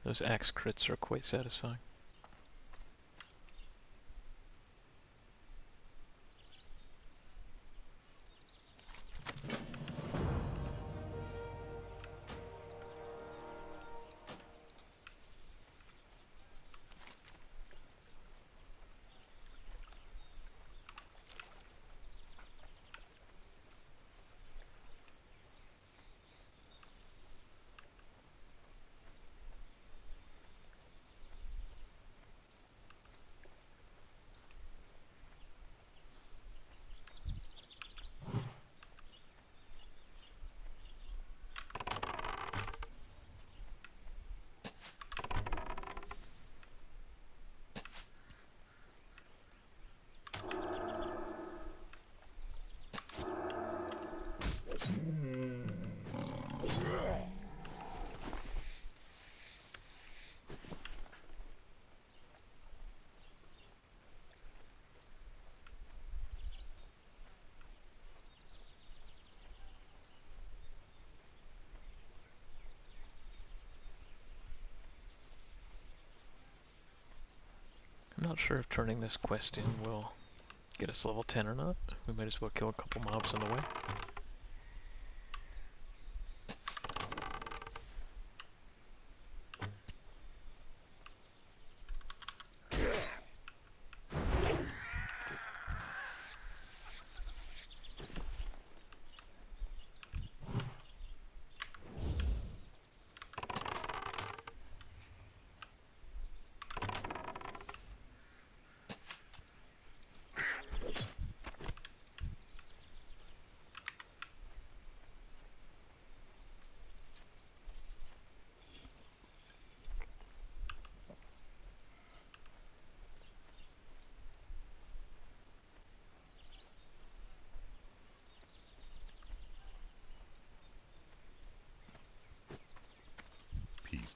S1: Those axe crits are quite satisfying. I'm not sure if turning this quest in will get us level 10 or not. We might as well kill a couple mobs on the way.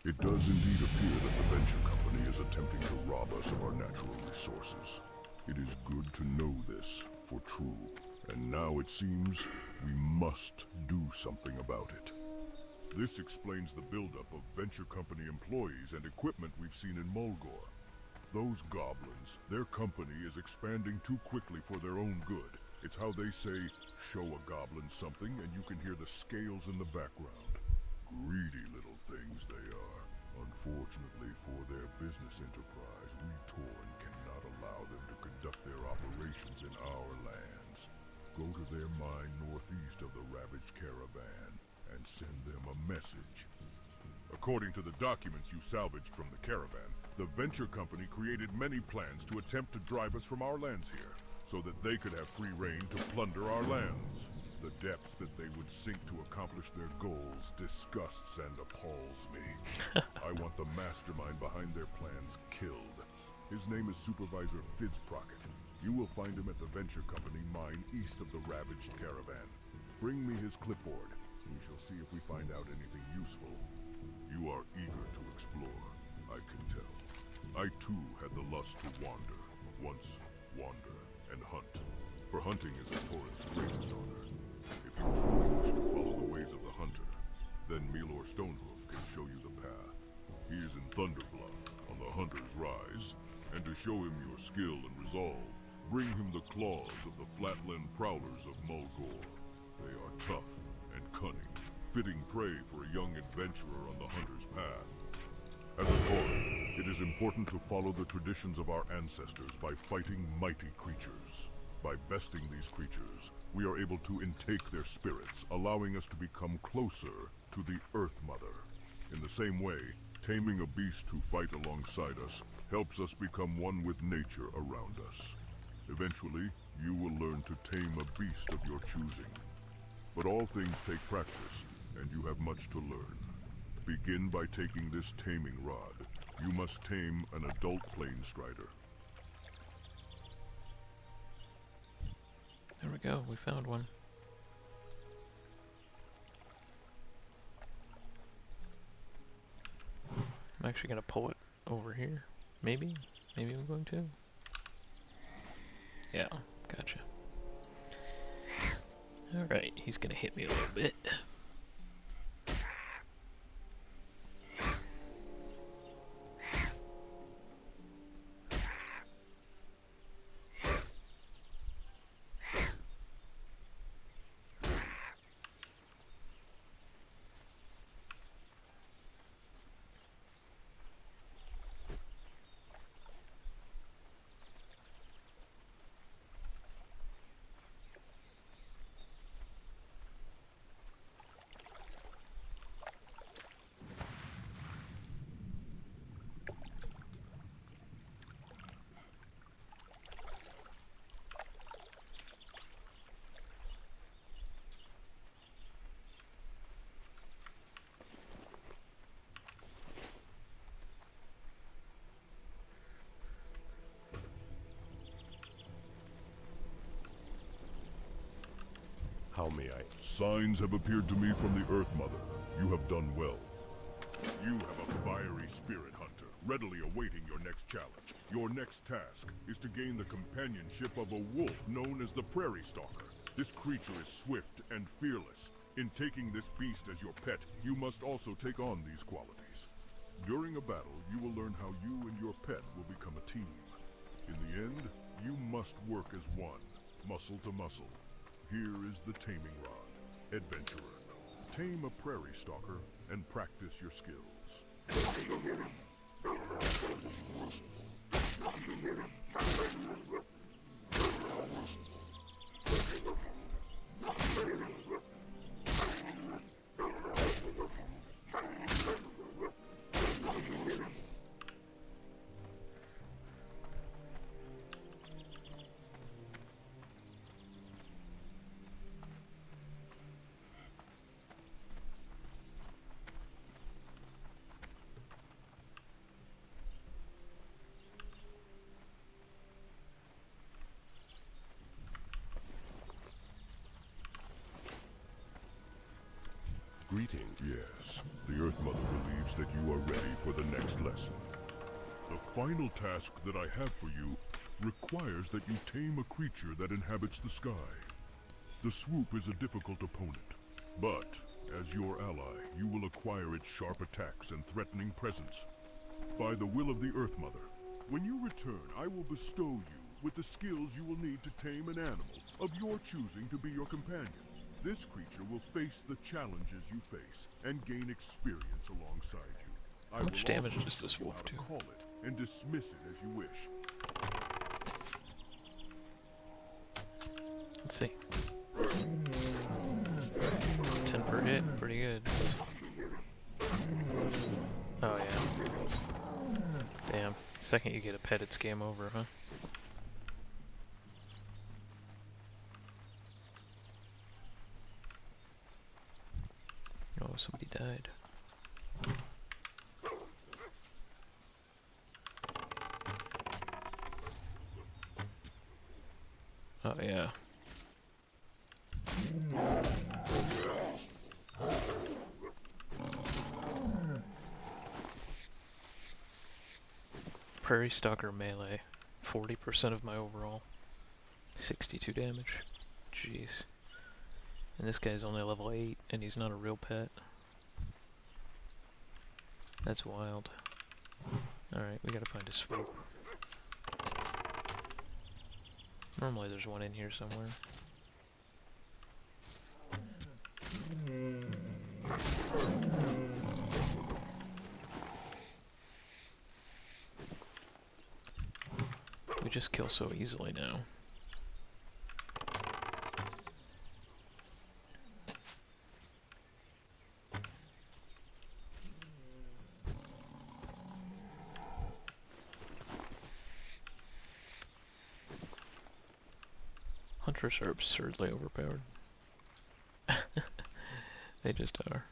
S2: It does indeed appear that the venture company is attempting to rob us of our natural resources. It is good to know this, for true. And now it seems we must do something about it. This explains the buildup of venture company employees and equipment we've seen in Mulgore. Those goblins, their company is expanding too quickly for their own good. It's how they say, show a goblin something and you can hear the scales in the background. Greedy little things they are. Unfortunately for their business enterprise, we Tauren cannot allow them to conduct their operations in our lands. Go to their mine northeast of the ravaged caravan and send them a message. According to the documents you salvaged from the caravan, the venture company created many plans to attempt to drive us from our lands here, so that they could have free reign to plunder our lands. The depths that they would sink to accomplish their goals disgusts and appalls me. I want the mastermind behind their plans killed. His name is Supervisor Fizzprocket. You will find him at the venture company mine east of the ravaged caravan. Bring me his clipboard. We shall see if we find out anything useful. You are eager to explore, I can tell. I too had the lust to wander. Once wander and hunt. For hunting is a Tauren's greatest honor. If you truly wish to follow the ways of the hunter, then Milor Stonehoof can show you the path. He is in Thunderbluff, on the Hunter's Rise, and to show him your skill and resolve, Bring him the claws of the flatland prowlers of Mulgore. They are tough and cunning, fitting prey for a young adventurer on the hunter's path. As a Tauren, it is important to follow the traditions of our ancestors by fighting mighty creatures. By besting these creatures, we are able to intake their spirits, allowing us to become closer to the Earth Mother. In the same way, taming a beast to fight alongside us helps us become one with nature around us. Eventually, you will learn to tame a beast of your choosing. But all things take practice, and you have much to learn. Begin by taking this taming rod. You must tame an adult plain strider.
S1: There we go, we found one. I'm actually gonna pull it over here. Maybe? Maybe I'm going to? Yeah, gotcha. Alright, he's gonna hit me a little bit.
S3: How may I?
S2: Signs have appeared to me from the Earth Mother. You have done well. You have a fiery spirit, Hunter, readily awaiting your next challenge. Your next task is to gain the companionship of a wolf known as the Prairie Stalker. This creature is swift and fearless. In taking this beast as your pet, you must also take on these qualities. During a battle, you will learn how you and your pet will become a team. In the end, you must work as one, muscle to muscle. Here is the taming rod. Adventurer. Tame a prairie stalker and practice your skills.
S3: Greetings.
S2: Yes, the Earth Mother believes that you are ready for the next lesson. The final task that I have for you requires that you tame a creature that inhabits the sky. The swoop is a difficult opponent, but as your ally, you will acquire its sharp attacks and threatening presence. By the will of the Earth Mother, when you return, I will bestow you with the skills you will need to tame an animal of your choosing to be your companion. This creature will face the challenges you face and gain experience alongside you.
S1: How much damage does this wolf do?
S2: Call it and dismiss it as you wish.
S1: Let's see. 10 per hit, pretty good. Oh yeah. Damn. Second you get a pet, it's game over, huh? Oh, somebody died. Oh yeah. Prairie Stalker melee. 40% of my overall. 62 damage. Jeez. And this guy's only level 8, and he's not a real pet. That's wild. Alright, we gotta find a swoop. Normally there's one in here somewhere. We just kill so easily now. Hunters are absurdly overpowered. They just are.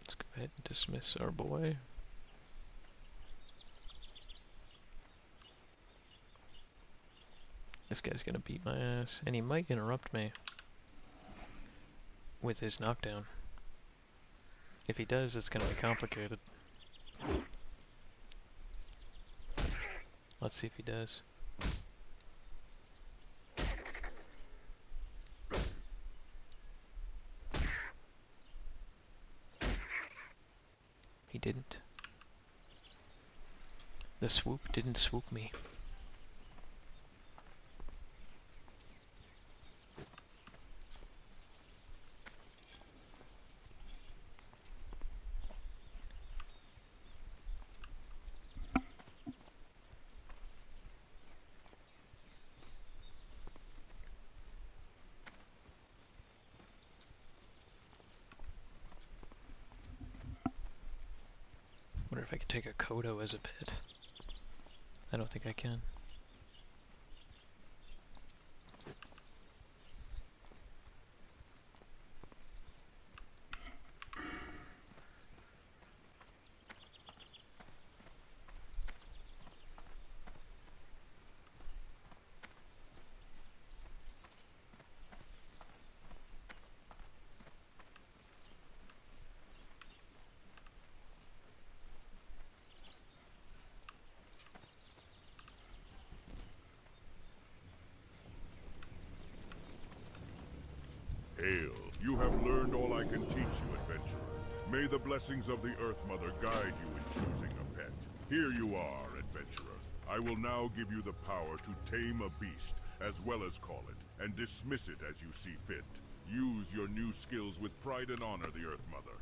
S1: Let's go ahead and dismiss our boy. This guy's gonna beat my ass, and he might interrupt me with his knockdown. If he does, it's gonna be complicated. Let's see if he does. He didn't. The swoop didn't swoop me. Wonder if I could take a Kodo as a pet. I don't think I can.
S2: Hail, you have learned all I can teach you, adventurer. May the blessings of the Earth Mother guide you in choosing a pet. Here you are, adventurer. I will now give you the power to tame a beast, as well as call it, and dismiss it as you see fit. Use your new skills with pride and honor, the Earth Mother.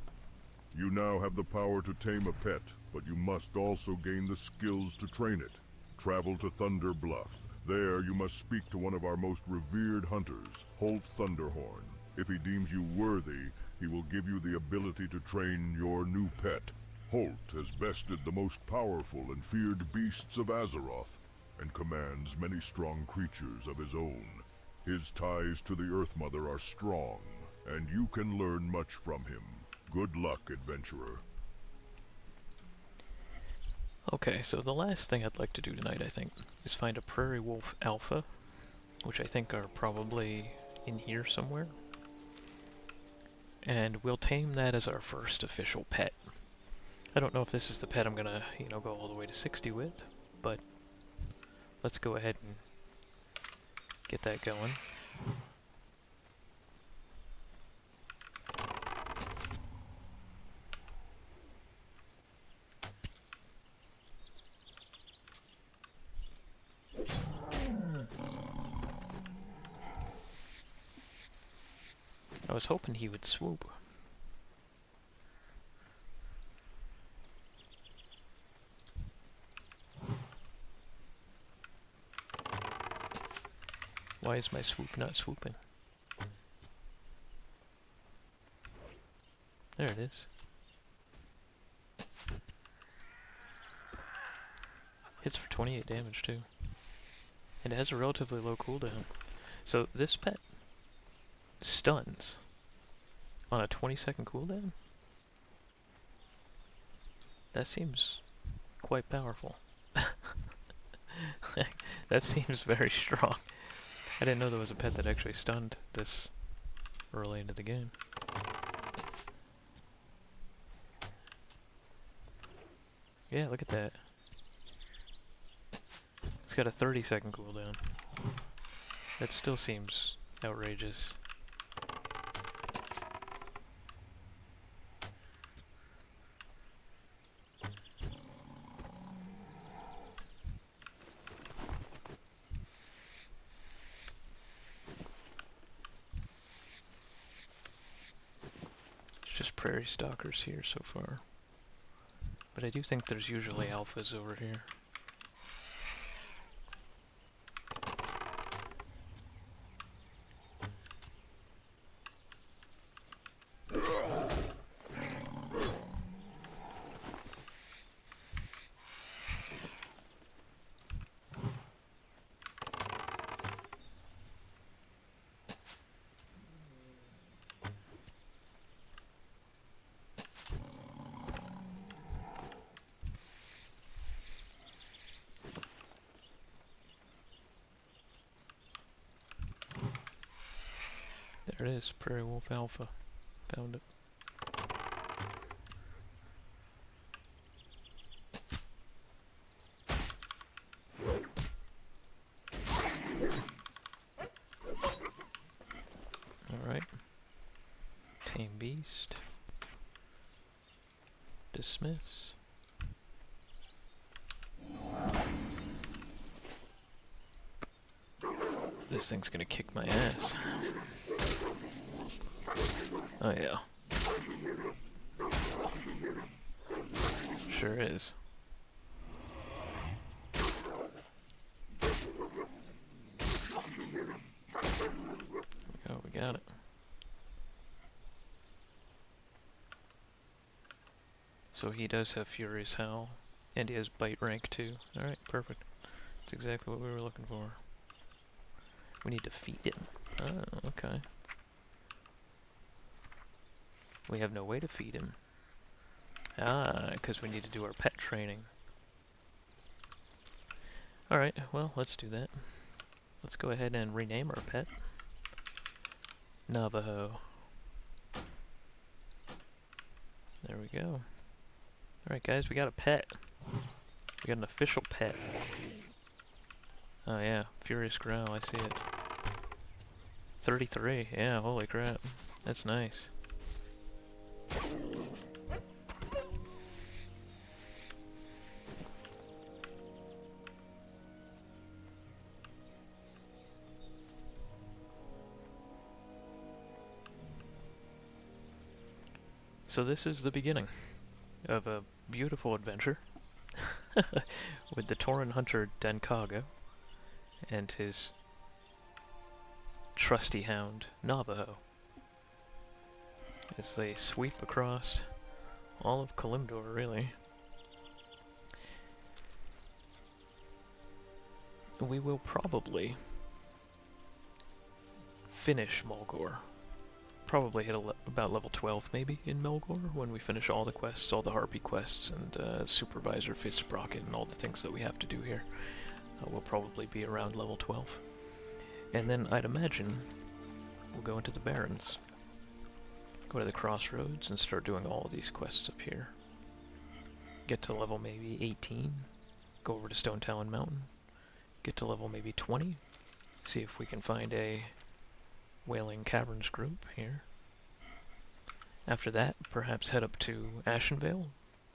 S2: You now have the power to tame a pet, but you must also gain the skills to train it. Travel to Thunder Bluff. There you must speak to one of our most revered hunters, Holt Thunderhorn. If he deems you worthy, he will give you the ability to train your new pet. Holt has bested the most powerful and feared beasts of Azeroth, and commands many strong creatures of his own. His ties to the Earth Mother are strong, and you can learn much from him. Good luck, adventurer.
S1: Okay, so the last thing I'd like to do tonight, I think, is find a Prairie Wolf Alpha, which I think are probably in here somewhere. And we'll tame that as our first official pet. I don't know if this is the pet I'm gonna, go all the way to 60 with, but let's go ahead and get that going. I was hoping he would swoop. Why is my swoop not swooping? There it is. Hits for 28 damage too. And it has a relatively low cooldown. So this pet stuns on a 20-second cooldown? That seems quite powerful. That seems very strong. I didn't know there was a pet that actually stunned this early into the game. Yeah, look at that. It's got a 30-second cooldown. That still seems outrageous. prairie stalkers here so far. But I do think there's usually alphas over here. There it is, Prairie Wolf Alpha. Found it. Alright. Tame Beast. Dismiss. This thing's gonna kick my ass. Oh yeah. Sure is. Oh, we got it. So he does have Furious Howl, and he has Bite rank too. Alright, perfect. That's exactly what we were looking for. We need to feed him. Oh, okay. We have no way to feed him. Ah, because we need to do our pet training. Alright, well, let's do that. Let's go ahead and rename our pet. Navajo. There we go. Alright guys, we got a pet. We got an official pet. Oh yeah, Furious Growl, I see it. 33, yeah, holy crap. That's nice. So this is the beginning of a beautiful adventure with the Tauren hunter Denkago and his trusty hound Navajo as they sweep across all of Kalimdor, really. We will probably finish Mulgore. Probably hit about level 12 maybe in Melgor when we finish all the quests, all the Harpy quests, and Supervisor Fitzsprocket and all the things that we have to do here. We'll probably be around level 12. And then I'd imagine we'll go into the Barrens. Go to the Crossroads and start doing all of these quests up here. Get to level maybe 18, go over to Stone Talon Mountain, get to level maybe 20, see if we can find a Wailing Caverns group here. After that, perhaps head up to Ashenvale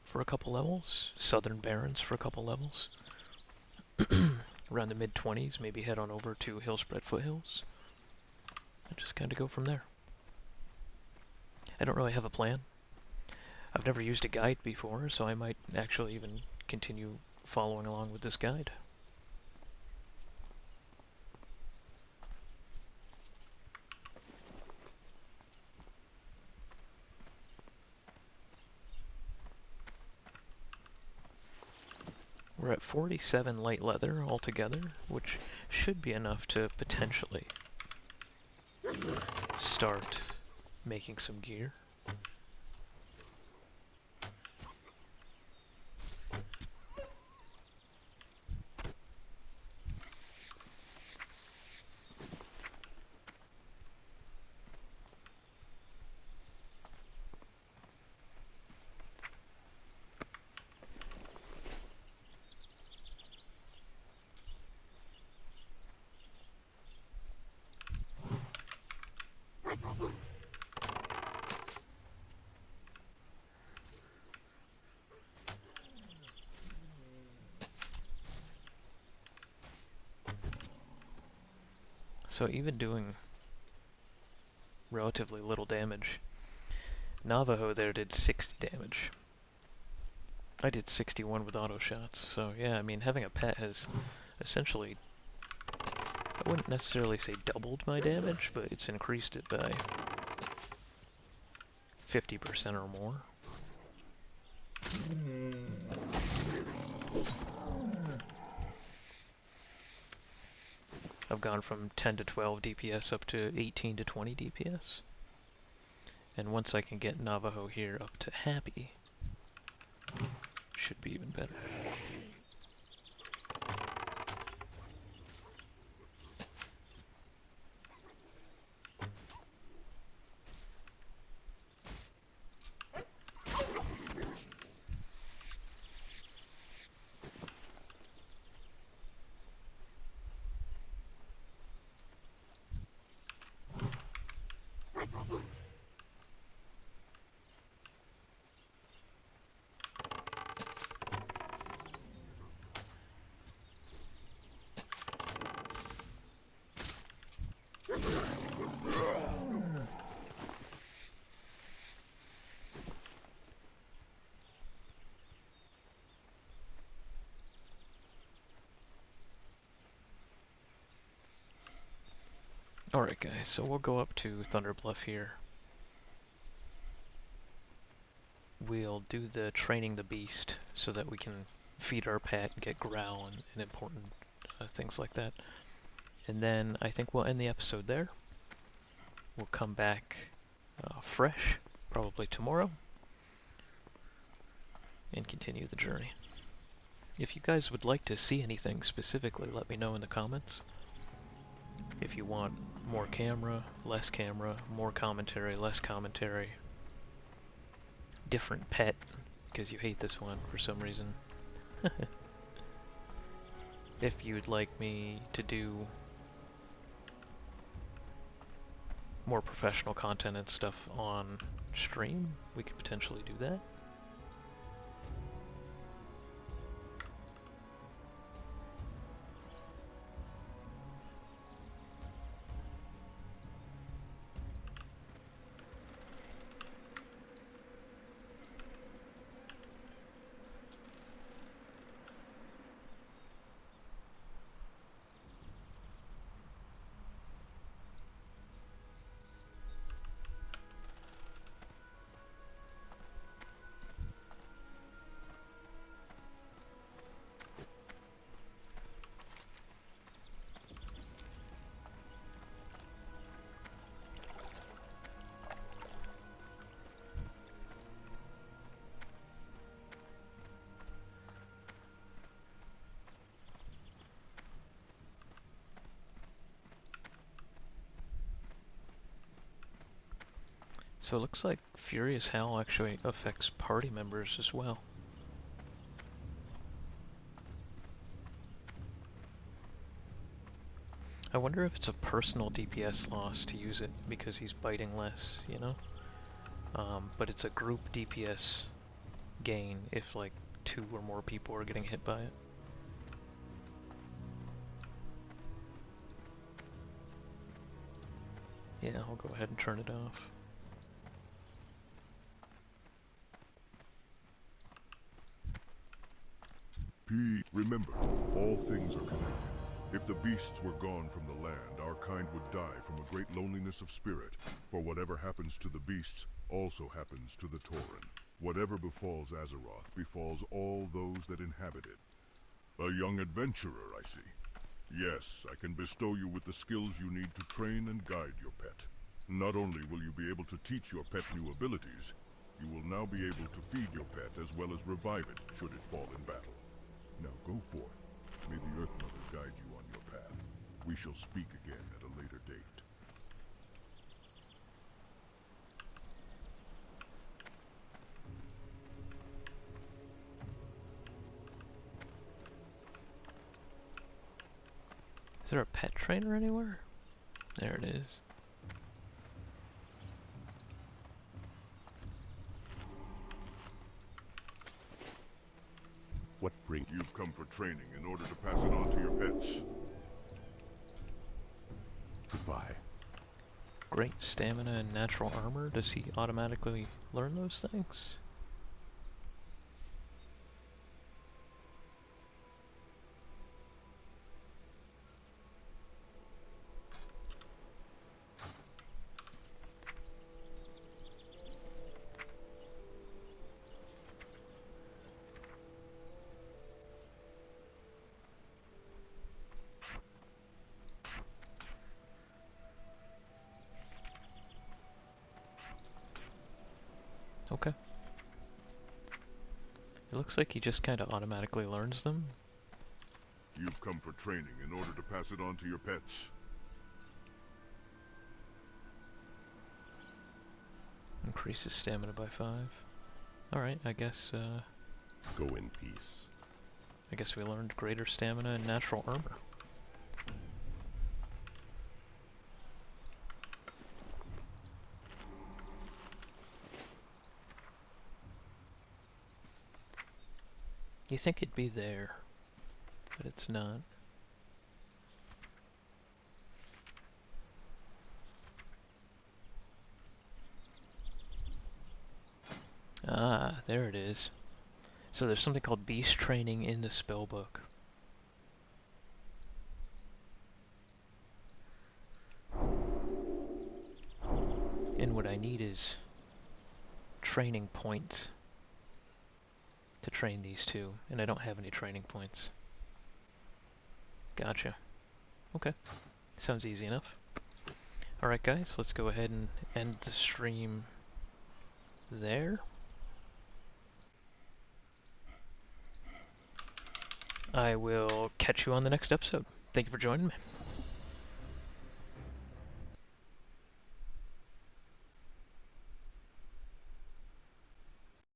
S1: for a couple levels, Southern Barrens for a couple levels. Around the mid-20s, maybe head on over to Hillspread Foothills. And just kind of go from there. I don't really have a plan. I've never used a guide before, so I might actually even continue following along with this guide. We're at 47 light leather altogether, which should be enough to potentially start making some gear. So even doing relatively little damage Navajo there did 60 damage. I did 61 with auto shots, so yeah, I mean, having a pet has essentially, I wouldn't necessarily say doubled my damage, but it's increased it by 50% or more. I've gone from 10 to 12 DPS up to 18 to 20 DPS. And once I can get Navajo here up to happy, should be even better. Alright guys, so we'll go up to Thunder Bluff here. We'll do the training the beast so that we can feed our pet and get growl and important things like that. And then I think we'll end the episode there. We'll come back fresh, probably tomorrow, and continue the journey. If you guys would like to see anything specifically, let me know in the comments. If you want more camera, less camera, more commentary, less commentary, different pet, because you hate this one for some reason. If you'd like me to do more professional content and stuff on stream, we could potentially do that. So it looks like Furious Howl actually affects party members as well. I wonder if it's a personal DPS loss to use it because he's biting less, you know? But it's a group DPS gain if like 2 or more people are getting hit by it. Yeah, I'll go ahead and turn it off.
S2: Remember, all things are connected. If the beasts were gone from the land, our kind would die from a great loneliness of spirit. For whatever happens to the beasts also happens to the Tauren. Whatever befalls Azeroth befalls all those that inhabit it. A young adventurer, I see. Yes, I can bestow you with the skills you need to train and guide your pet. Not only will you be able to teach your pet new abilities, you will now be able to feed your pet as well as revive it should it fall in battle. Now go forth. May the Earth Mother guide you on your path. We shall speak again at a later date.
S1: Is there a pet trainer anywhere? There it is.
S3: What brings
S2: You've come for training in order to pass it on to your pets.
S3: goodbye?
S1: Great stamina and natural armor. Does he automatically learn those things? Okay. It looks like he just kind of automatically learns them.
S2: You've come for training in order to pass it on to your pets.
S1: Increases stamina by 5. Alright, I guess
S3: Go in peace.
S1: we learned greater stamina and natural armor. You think it'd be there, but it's not. Ah, there it is. So there's something called beast training in the spellbook. And what I need is training points to train these two, and I don't have any training points. Gotcha. Okay. Sounds easy enough. Alright guys, let's go ahead and end the stream there. I will catch you on the next episode. Thank you for joining me.